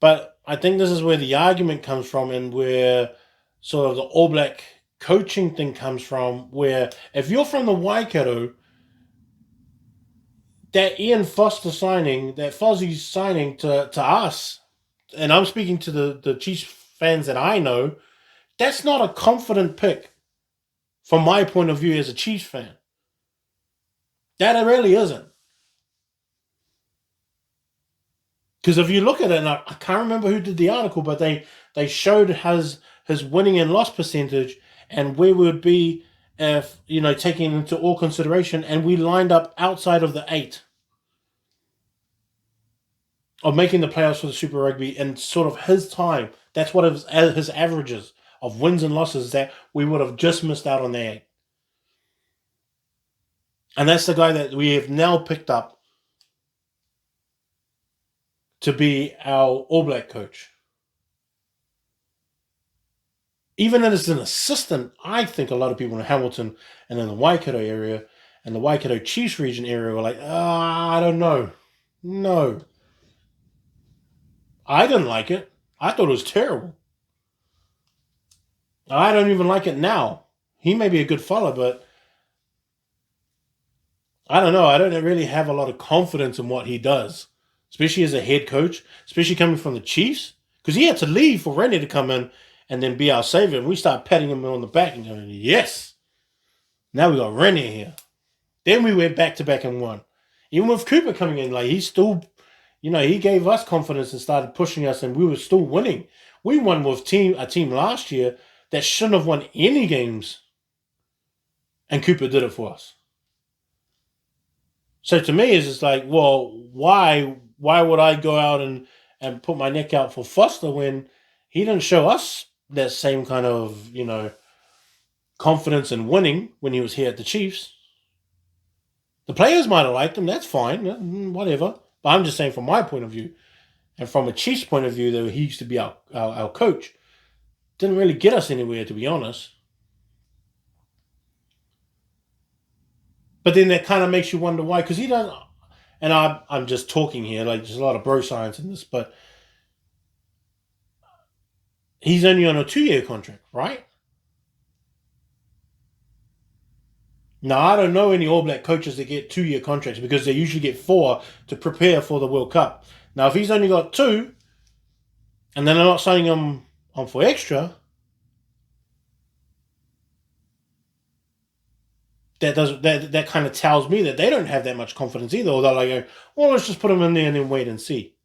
But I think this is where the argument comes from, and where sort of the All Black coaching thing comes from, where if you're from the Waikato, that Ian Foster signing, that Fozzie signing to us, and I'm speaking to the Chiefs fans that I know, that's not a confident pick from my point of view as a Chiefs fan. That really isn't. Because if you look at it, and I can't remember who did the article, but they showed his winning and loss percentage and where we would be if, taking into all consideration, and we lined up outside of the 8 of making the playoffs for the Super Rugby in sort of his time. That's what his averages of wins and losses, that we would have just missed out on the 8. And that's the guy that we have now picked up to be our All Black coach. Even as an assistant, I think a lot of people in Hamilton and in the Waikato area and the Waikato Chiefs region area were like, I don't know. No. I didn't like it. I thought it was terrible. I don't even like it now. He may be a good fella, but I don't know. I don't really have a lot of confidence in what he does, especially as a head coach, especially coming from the Chiefs, because he had to leave for Rennie to come in and then be our savior. And we start patting him on the back and going, yes, now we got Rennie here. Then we went back to back and won. Even with Cooper coming in, like he still, he gave us confidence and started pushing us, and we were still winning. We won with a team last year that shouldn't have won any games, and Cooper did it for us. So to me, it's just like, well, why would I go out and put my neck out for Foster when he didn't show us that same kind of, confidence in winning when he was here at the Chiefs? The players might have liked him. That's fine. Whatever. But I'm just saying from my point of view, and from a Chiefs point of view, that he used to be our coach, didn't really get us anywhere, to be honest. But then that kind of makes you wonder why, because he doesn't. And I'm just talking here, like there's a lot of bro science in this, but he's only on a 2-year contract, right? Now, I don't know any All Black coaches that get 2-year contracts because they usually get 4 to prepare for the World Cup. Now, if he's only got 2, and then they're not signing him on for extra, that kind of tells me that they don't have that much confidence either. Or they're like, well, let's just put him in there and then wait and see.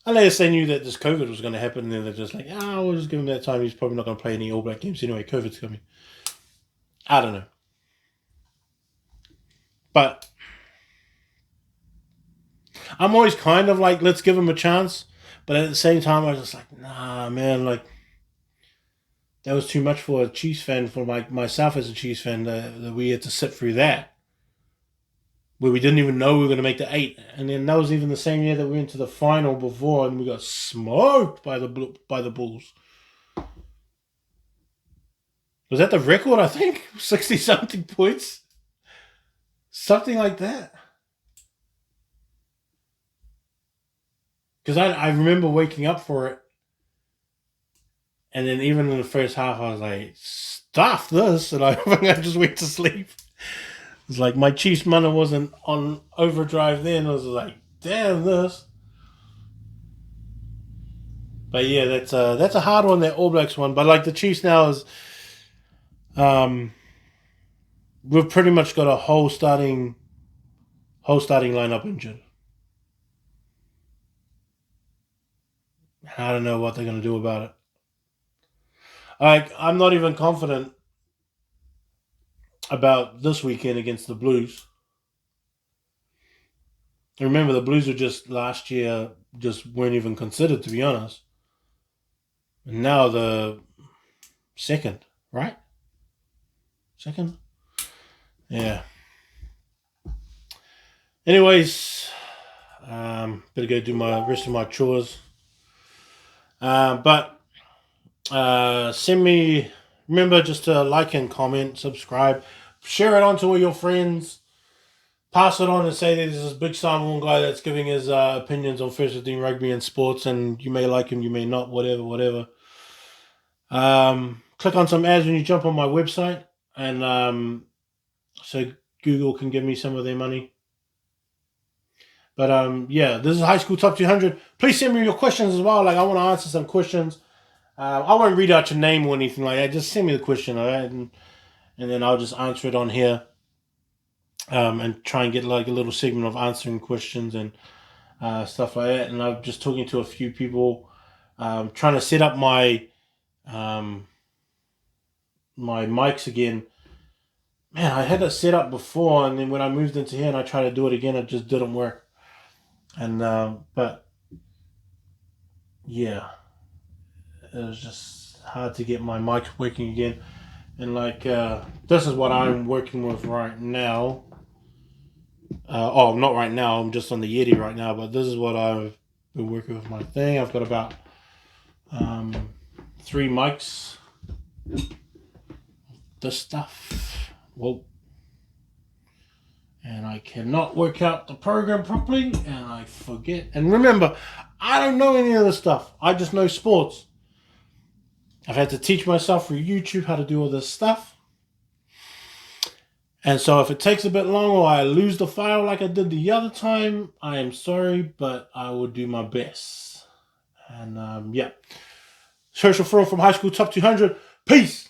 Unless they knew that this COVID was going to happen, and then they're just like, we'll just give him that time. He's probably not going to play any All Black games anyway. COVID's coming. I don't know. But I'm always kind of like, let's give him a chance. But at the same time, I was just like, nah, man, like, that was too much for a Chiefs fan, for myself as a Chiefs fan, that we had to sit through that. Where we didn't even know we were going to make the 8. And then that was even the same year that we went to the final before, and we got smoked by the Bulls. Was that the record, I think? 60-something points? Something like that. Because I remember waking up for it. And then even in the first half, I was like, stuff this. And I just went to sleep. It's like my Chiefs money wasn't on overdrive then. I was like, damn this. But yeah, that's a hard one, that All Blacks one. But like the Chiefs now is, we've pretty much got a whole starting lineup injured. I don't know what they're going to do about it. I'm not even confident about this weekend against the Blues. Remember, the Blues were just last year, just weren't even considered, to be honest. And now the second, right? Second? Yeah. Anyways, better go do my rest of my chores. But send me, remember just to like and comment, subscribe, share it on to all your friends, pass it on and say that there's this big Samoan guy that's giving his opinions on First 15 rugby and sports, and you may like him, you may not, whatever. Click on some ads when you jump on my website, and so Google can give me some of their money. But yeah, this is High School Top 200. Please send me your questions as well. Like, I want to answer some questions. I won't read out your name or anything like that. Just send me the question, all right? And then I'll just answer it on here. And try and get like a little segment of answering questions and stuff like that. And I'm just talking to a few people, trying to set up my my mics again. Man, I had it set up before, and then when I moved into here and I tried to do it again, it just didn't work. And but yeah, it was just hard to get my mic working again. And like this is what I'm working with right now. Not right now. I'm just on the Yeti right now. But this is what I've been working with my thing. I've got about 3 mics. This stuff. Whoa. And I cannot work out the program properly, and I forget. And remember, I don't know any of this stuff. I just know sports. I've had to teach myself through YouTube how to do all this stuff. And so if it takes a bit long or I lose the file like I did the other time, I am sorry, but I will do my best. And yeah. Social Thrill from High School Top 200. Peace!